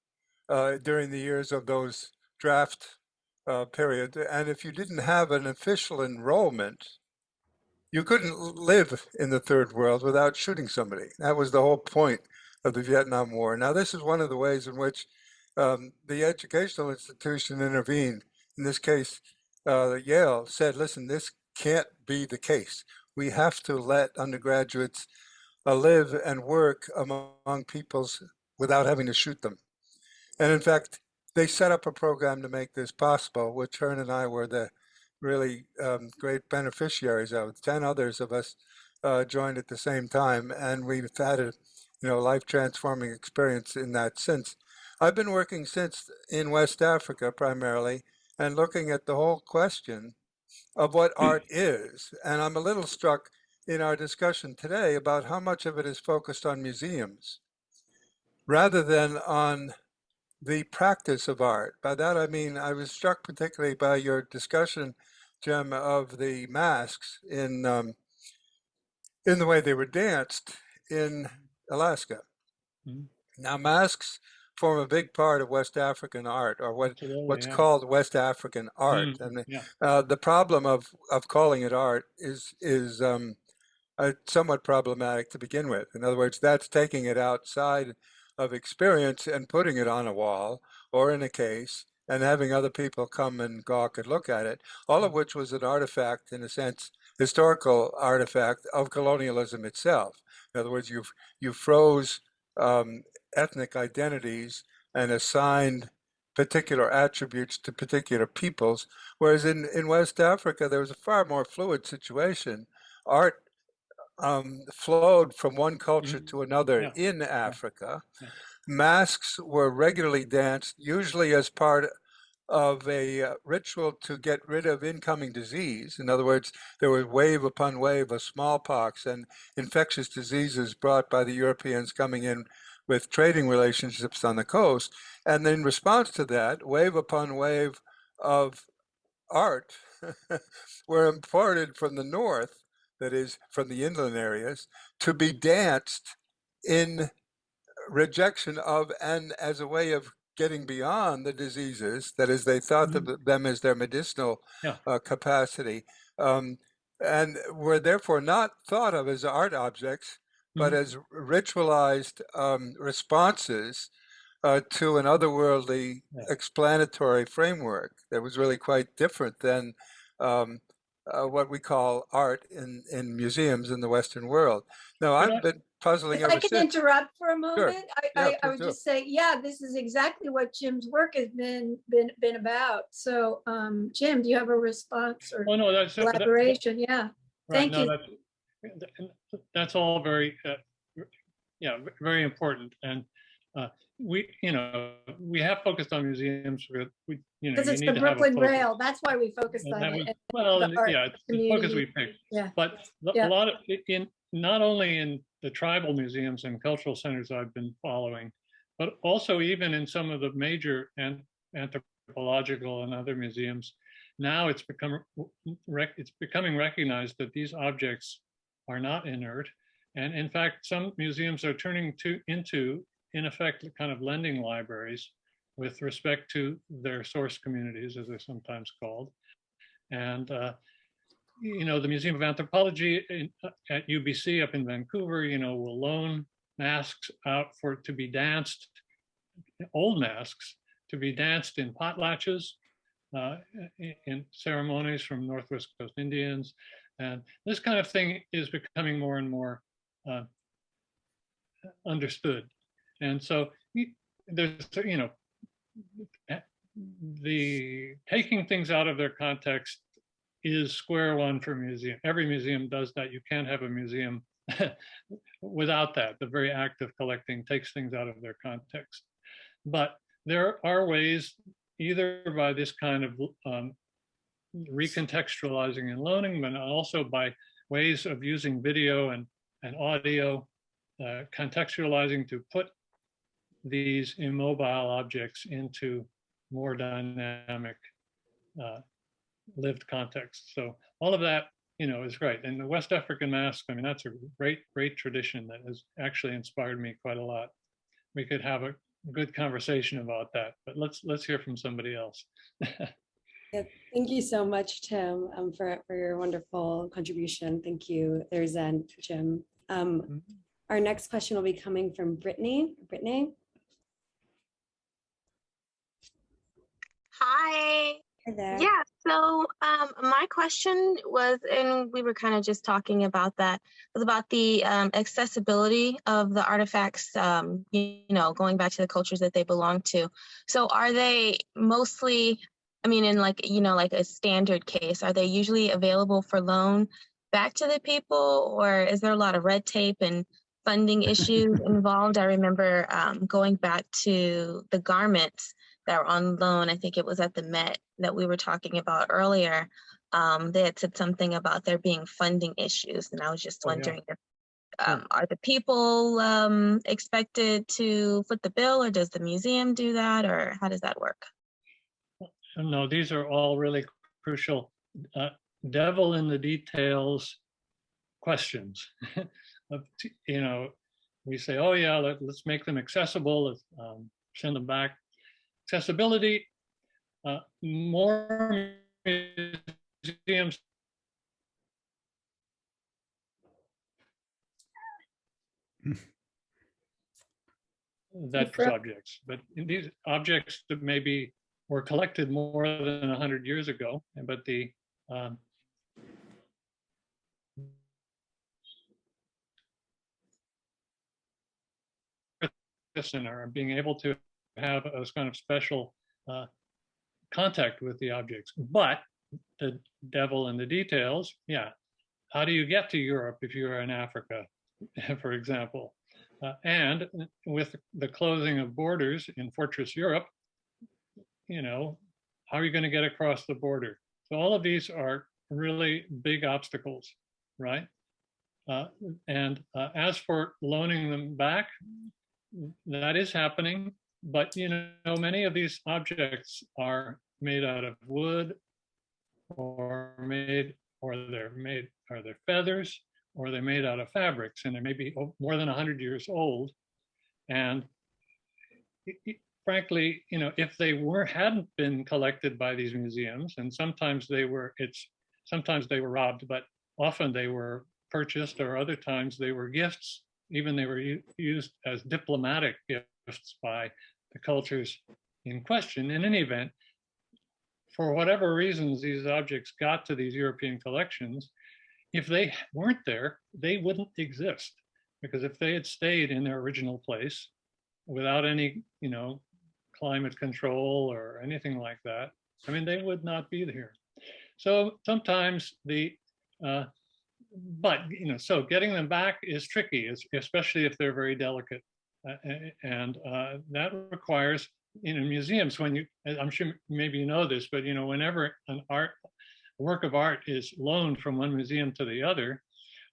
during the years of those draft period. And if you didn't have an official enrollment, you couldn't live in the third world without shooting somebody. That was the whole point of the Vietnam War. Now, this is one of the ways in which the educational institution intervened. In this case, Yale said, listen, this can't be the case. We have to let undergraduates live and work among peoples without having to shoot them. And in fact, they set up a program to make this possible, which Hearne and I were the really great beneficiaries of. 10 others of us joined at the same time, and we've had a life-transforming experience in that since. I've been working since in West Africa primarily, and looking at the whole question of what art is. And I'm a little struck in our discussion today about how much of it is focused on museums rather than on the practice of art. By that I mean, I was struck particularly by your discussion, Jim, of the masks in in the way they were danced in Alaska.
Mhm.
Now, masks form a big part of West African art, or
Absolutely,
what's
yeah.
called West African art. And
Yeah.
the problem of calling it art is somewhat problematic to begin with. In other words, that's taking it outside of experience and putting it on a wall or in a case and having other people come and gawk and look at it, all of which was an artifact, in a sense, historical artifact of colonialism itself. In other words, you froze ethnic identities and assigned particular attributes to particular peoples, whereas in West Africa, there was a far more fluid situation. Art flowed from one culture to another
Yeah.
in Africa.
Yeah.
Masks were regularly danced, usually as part of a ritual to get rid of incoming disease. In other words, there was wave upon wave of smallpox and infectious diseases brought by the Europeans coming in with trading relationships on the coast. And in response to that, wave upon wave of art were imported from the north, that is, from the inland areas, to be danced in rejection of and as a way of getting beyond the diseases, that is, they thought of them as their medicinal
Yeah.
capacity, and were therefore not thought of as art objects, but as ritualized responses to an otherworldly explanatory framework that was really quite different than what we call art in museums in the Western world. Now, I've been puzzling
If
ever
I can
since.
interrupt for a moment,
Yeah,
I
please
would
do.
just say, yeah, this is exactly what Jim's work has been about. So, Jim, do you have a response or
Oh, no, that's
elaboration? Yeah,
right.
thank
No,
you.
that's all very, yeah, very important. And we have focused on museums. We,
Because
you
it's
need
the
to have a
Brooklyn
focus.
Rail. That's why we focused
And
on
that was,
it.
well,
The art
yeah, it's the
community.
focus we picked.
Yeah.
But a lot of not only in the tribal museums and cultural centers I've been following, but also even in some of the major anthropological and other museums, now it's becoming recognized that these objects are not inert, and in fact, some museums are turning into, in effect, kind of lending libraries with respect to their source communities, as they're sometimes called. And the Museum of Anthropology at UBC up in Vancouver, will loan masks out to be danced, old masks, to be danced in potlatches, in ceremonies from Northwest Coast Indians. And this kind of thing is becoming more and more understood. And so there's, the taking things out of their context is square one for museum. Every museum does that. You can't have a museum without that. The very act of collecting takes things out of their context. But there are ways, either by this kind of recontextualizing and loaning, but also by ways of using video and audio, contextualizing to put these immobile objects into more dynamic lived context. So all of that, is great. And the West African mask, I mean, that's a great tradition that has actually inspired me quite a lot. We could have a good conversation about that, but let's hear from somebody else.
Yeah, thank you so much, Tim, for your wonderful contribution. Thank you, Thyrza and Jim. Our next question will be coming from Brittany. Brittany.
Hi.
Hi there.
Yeah, so my question was, and we were kind of just talking about that, was about the accessibility of the artifacts, going back to the cultures that they belong to. So are they mostly, I mean, in like a standard case, are they usually available for loan back to the people, or is there a lot of red tape and funding issues involved? I remember going back to the garments that were on loan. I think it was at the Met that we were talking about earlier. They had said something about there being funding issues, and I was just wondering if are the people expected to foot the bill, or does the museum do that, or how does that work?
No, these are all really crucial. Devil in the details questions. You know, we say, oh yeah, let's make them accessible, let's send them back. Accessibility, more museums that objects, but these objects that maybe were collected more than 100 years ago, but the or being able to have a kind of special contact with the objects. But the devil in the details, yeah. How do you get to Europe if you're in Africa, for example? And with the closing of borders in Fortress Europe, you know, how are you going to get across the border? So all of these are really big obstacles, right? And as for loaning them back, that is happening, but you know, many of these objects are made out of wood, or they're feathers, or they're made out of fabrics, and they may be more than 100 years old. And frankly, you know, if they hadn't been collected by these museums, and sometimes they were robbed, but often they were purchased, or other times they were gifts. Even they were used as diplomatic gifts by the cultures in question. In any event, for whatever reasons these objects got to these European collections, if they weren't there, they wouldn't exist. Because if they had stayed in their original place without any, you know, climate control or anything like that, I mean, they would not be here. So sometimes but you know, so getting them back is tricky, especially if they're very delicate, and that requires, in museums, when I'm sure maybe you know this, but you know, whenever a work of art is loaned from one museum to the other,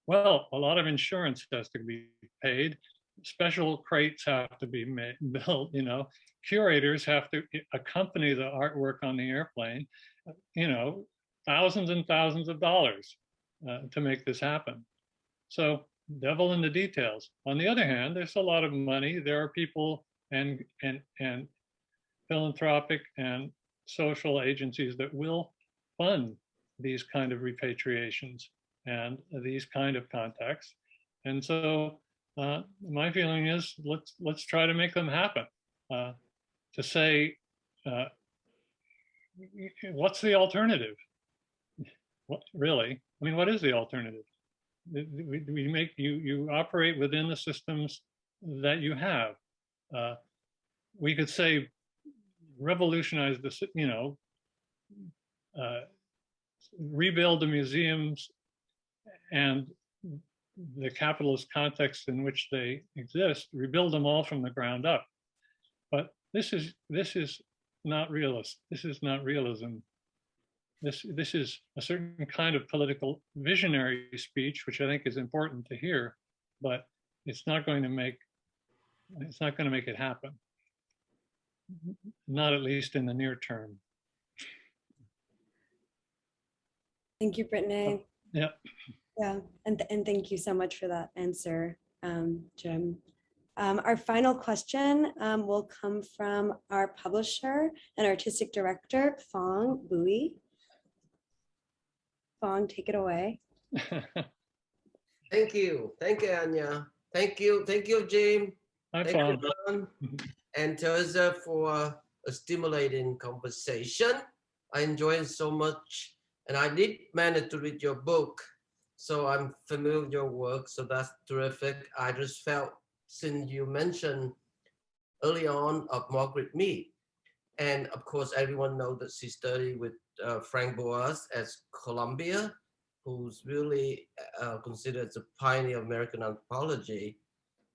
well, a lot of insurance has to be paid, special crates have to be built, you know, curators have to accompany the artwork on the airplane, you know, thousands and thousands of dollars to make this happen. So devil in the details. On the other hand, there's a lot of money. There are people and philanthropic and social agencies that will fund these kind of repatriations and these kind of contacts. And so my feeling is let's try to make them happen. To say, what's the alternative? What really? I mean, what is the alternative? We make you operate within the systems that you have. We could say revolutionize the, you know, rebuild the museums and the capitalist context in which they exist, rebuild them all from the ground up. But this is not realist. This is not realism. This is a certain kind of political visionary speech, which I think is important to hear, but it's not going to make it happen. Not at least in the near term.
Thank you, Brittany.
Yeah.
Yeah, and thank you so much for that answer, Jim. Our final question will come from our publisher and artistic director, Phong Bui. Phong, take it away.
Thank you, Anya. Thank you, Jim.
Hi,
thank
Phong.
you, and Thyrza for a stimulating conversation. I enjoyed it so much, and I did manage to read your book, so I'm familiar with your work, so that's terrific. I just felt, since you mentioned early on of Margaret Mead, and of course everyone knows that she studied with Frank Boas at Columbia, who's really considered as a pioneer of American anthropology.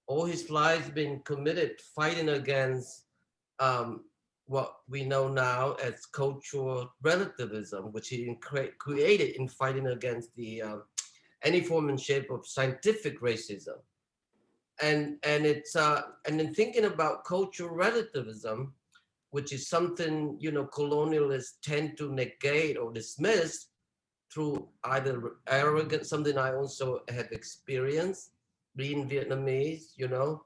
All his life been committed fighting against what we know now as cultural relativism, which he created in fighting against the any form and shape of scientific racism. And it's and in thinking about cultural relativism, which is something, you know, colonialists tend to negate or dismiss, through either arrogance, something I also have experienced being Vietnamese, you know,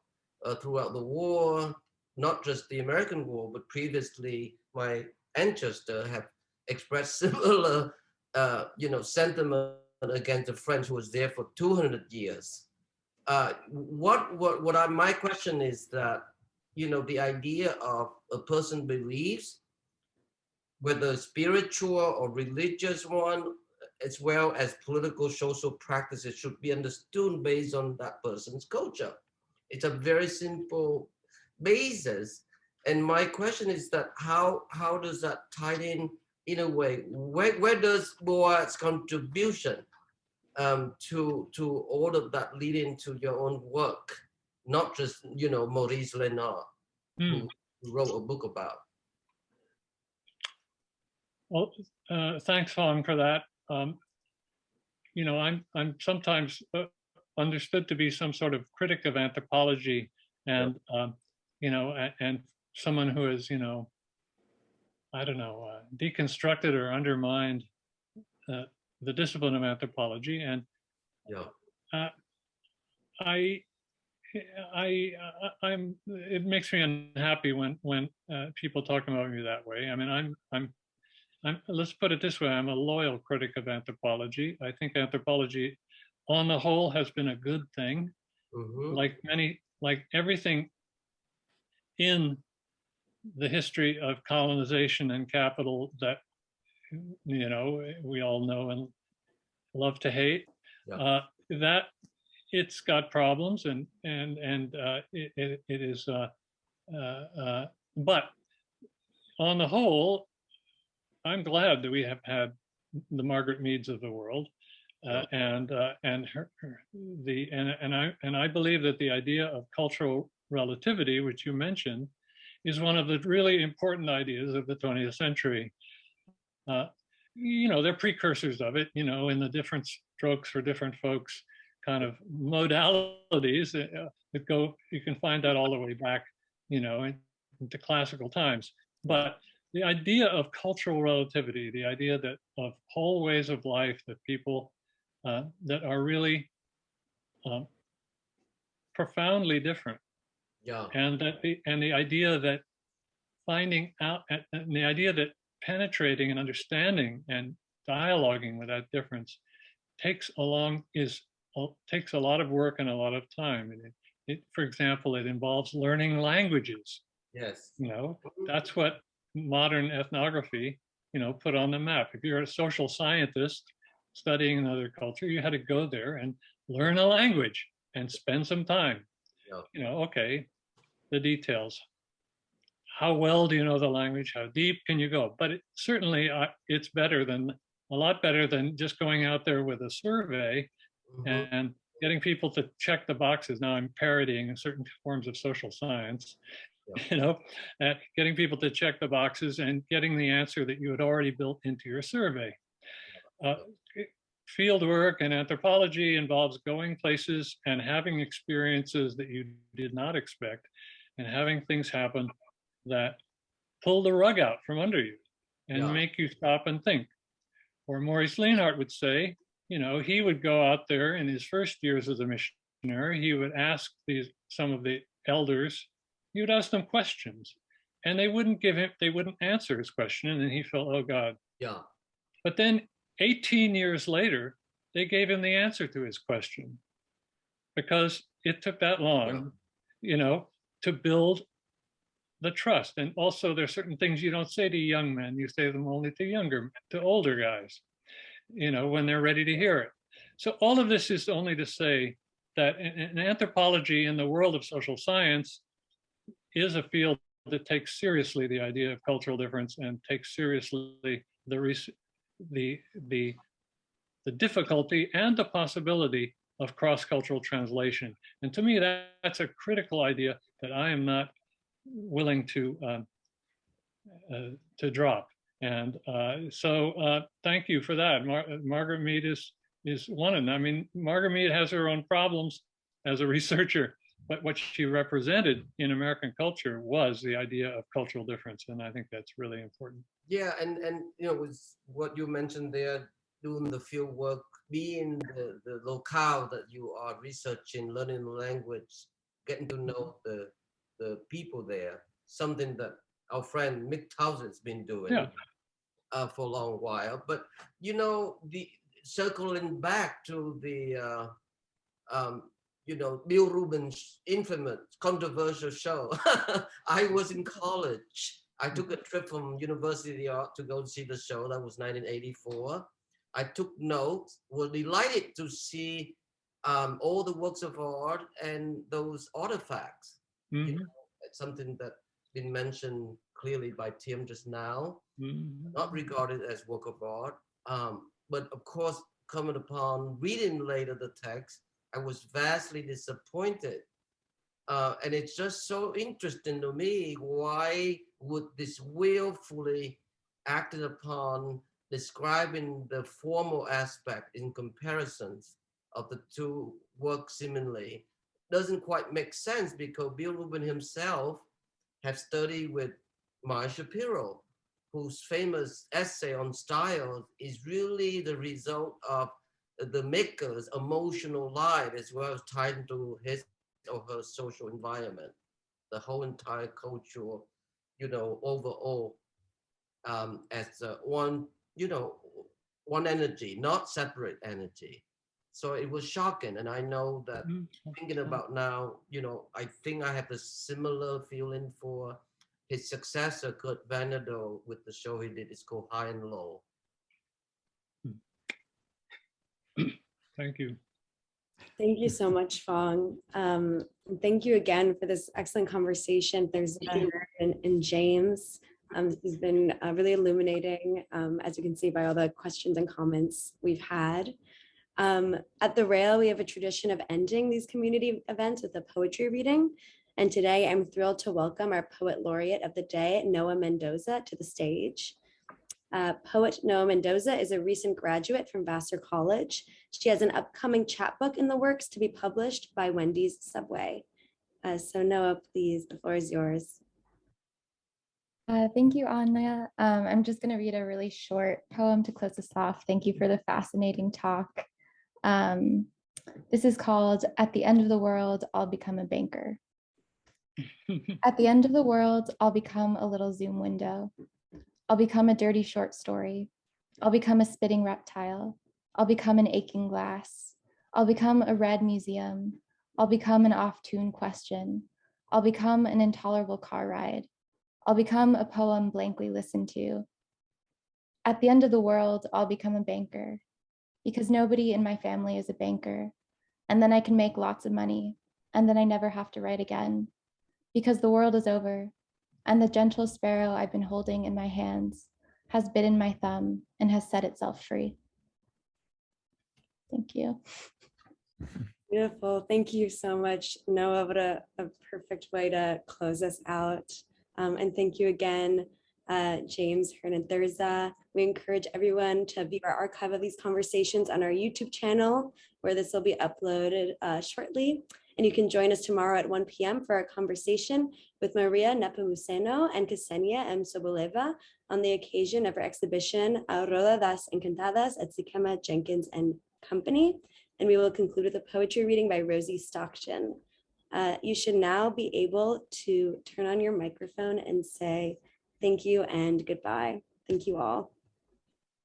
throughout the war, not just the American war, but previously my ancestors have expressed similar, you know, sentiment against the French who was there for 200 years. My question is that, you know, the idea of a person believes, whether spiritual or religious one, as well as political social practices, should be understood based on that person's culture. It's a very simple basis. And my question is that how does that tie in a way? Where does Boa's contribution to all of that lead into your own work, not just, you know, Maurice Leinhardt, who wrote a book about?
Well, thanks, Hong, for that. You know, I'm sometimes understood to be some sort of critic of anthropology, and you know, and someone who is, you know, I don't know, deconstructed or undermined the discipline of anthropology, and I'm. It makes me unhappy when people talk about me that way. I mean, let's put it this way, I'm a loyal critic of anthropology. I think anthropology on the whole has been a good thing. Like everything in the history of colonization and capital that, you know, we all know and love to hate, that it's got problems and it is, but on the whole, I'm glad that we have had the Margaret Meads of the world, and I believe that the idea of cultural relativity, which you mentioned, is one of the really important ideas of the 20th century. You know, they're precursors of it, you know, in the different strokes for different folks kind of modalities that go, you can find that all the way back, you know, into classical times. But the idea of cultural relativity, the idea that of whole ways of life that people that are really profoundly different, and the idea that finding out, and the idea that penetrating and understanding and dialoguing with that difference takes a lot of work and a lot of time. And for example, it involves learning languages.
Yes.
You know, that's what modern ethnography, you know, put on the map. If you're a social scientist studying another culture, you had to go there and learn a language and spend some time. You know, okay, the details. How well do you know the language? How deep can you go? But certainly it's better than, a lot better than just going out there with a survey and getting people to check the boxes. Now I'm parodying certain forms of social science. You know, getting people to check the boxes and getting the answer that you had already built into your survey. Field work and anthropology involves going places and having experiences that you did not expect, and having things happen that pull the rug out from under you and make you stop and think. Or Maurice Leinhardt would say, you know, he would go out there in his first years as a missionary, he would ask some of the elders, he would ask them questions, and they wouldn't answer his question, and then he felt, oh God. But then 18 years later, they gave him the answer to his question, because it took that long, you know, to build the trust. And also there's certain things you don't say to young men, you say them only to older guys, you know, when they're ready to hear it. So all of this is only to say that in anthropology, in the world of social science, is a field that takes seriously the idea of cultural difference and takes seriously the difficulty and the possibility of cross-cultural translation. And to me, that's a critical idea that I am not willing to drop. And so thank you for that. Margaret Mead is one of them. I mean, Margaret Mead has her own problems as a researcher, but what she represented in American culture was the idea of cultural difference, and I think that's really important.
Yeah, and you know, with what you mentioned there, doing the field work, be in the locale that you are researching, learning the language, getting to know the people there, something that our friend Mick Towson's been doing for a long while. But, you know, circling back to the, you know, Bill Rubin's infamous controversial show. I was in college. I took a trip from University of Art to go see the show. That was 1984. I took notes, was delighted to see all the works of art and those artifacts. You know, it's something that's been mentioned clearly by Tim just now, not regarded as work of art. But of course, coming upon reading later the text, I was vastly disappointed. And it's just so interesting to me, why would this willfully acted upon describing the formal aspect in comparisons of the two works seemingly doesn't quite make sense, because Bill Rubin himself has studied with Maya Shapiro, whose famous essay on style is really the result of the maker's emotional life, as well as tied into his or her social environment, the whole entire culture, you know, overall, as one, you know, one energy, not separate energy. So it was shocking. And I know that thinking about now, you know, I think I have a similar feeling for his successor, Kurt Vanderdoe, with the show he did. It's called High and Low.
Thank you.
Thank you so much, Fong. And thank you again for this excellent conversation. There's and James. This has been really illuminating, as you can see by all the questions and comments we've had. At the Rail, we have a tradition of ending these community events with a poetry reading. And today I'm thrilled to welcome our poet laureate of the day, Noa Mendoza, to the stage. Poet Noa Mendoza is a recent graduate from Vassar College. She has an upcoming chapbook in the works to be published by Wendy's Subway. So Noa, please, the floor is yours.
Thank you, Anya. I'm just going to read a really short poem to close us off. Thank you for the fascinating talk. This is called At the End of the World, I'll Become a Banker. At the end of the world, I'll become a little Zoom window. I'll become a dirty short story. I'll become a spitting reptile. I'll become an aching glass. I'll become a red museum. I'll become an off-tune question. I'll become an intolerable car ride. I'll become a poem blankly listened to. At the end of the world, I'll become a banker, because nobody in my family is a banker. And then I can make lots of money, and then I never have to write again, because the world is over, and the gentle sparrow I've been holding in my hands has bitten my thumb and has set itself free. Thank you.
Beautiful. Thank you so much, Noa. What a perfect way to close us out. And thank you again, James, Hearne, and Thyrza. We encourage everyone to view our archive of these conversations on our YouTube channel, where this will be uploaded shortly. And you can join us tomorrow at 1 p.m. for our conversation with Maria Nepomuceno and Ksenia M. Soboleva on the occasion of our exhibition Rodadas Encantadas at Sikema Jenkins and Company. And we will conclude with a poetry reading by Rosie Stockton. You should now be able to turn on your microphone and say thank you and goodbye. Thank you all.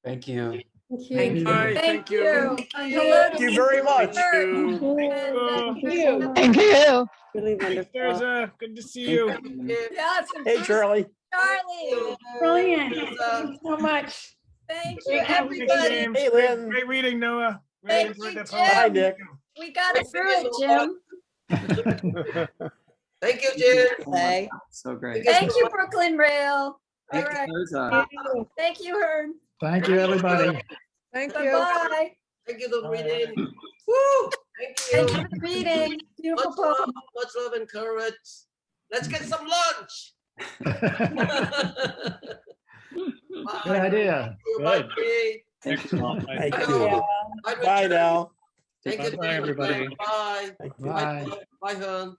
Thank you.
Thank you.
Thank you.
Thank you. Hello.
Thank you very much.
Thank you.
Thank you.
Really wonderful.
Good to see you.
Yeah,
Hey, Charlie.
Charlie.
Brilliant. Thank you so much.
Thank you,
Great having you,
everybody.
James.
Hey, Lynn.
Great reading, Noah.
Thank
Really
you,
enjoyed that poem.
Hi,
Jim.
Nick.
We got through it, Jim.
Thank you, Jim.
So great.
Thank you, Brooklyn Rail. All
Thank
right.
you.
Thank you, Hearne.
Thank you, everybody.
Thank you. Bye.
Thank you for reading. Woo! Thank you.
Thank you for reading. Beautiful poem.
Much love and courage. Let's get some lunch.
Good idea.
Good.
Bye.
Excellent.
Thank
Thank
you. Bye now.
Thank you.
Bye, everybody.
Bye.
Thank you.
Bye.
Bye, Hearne.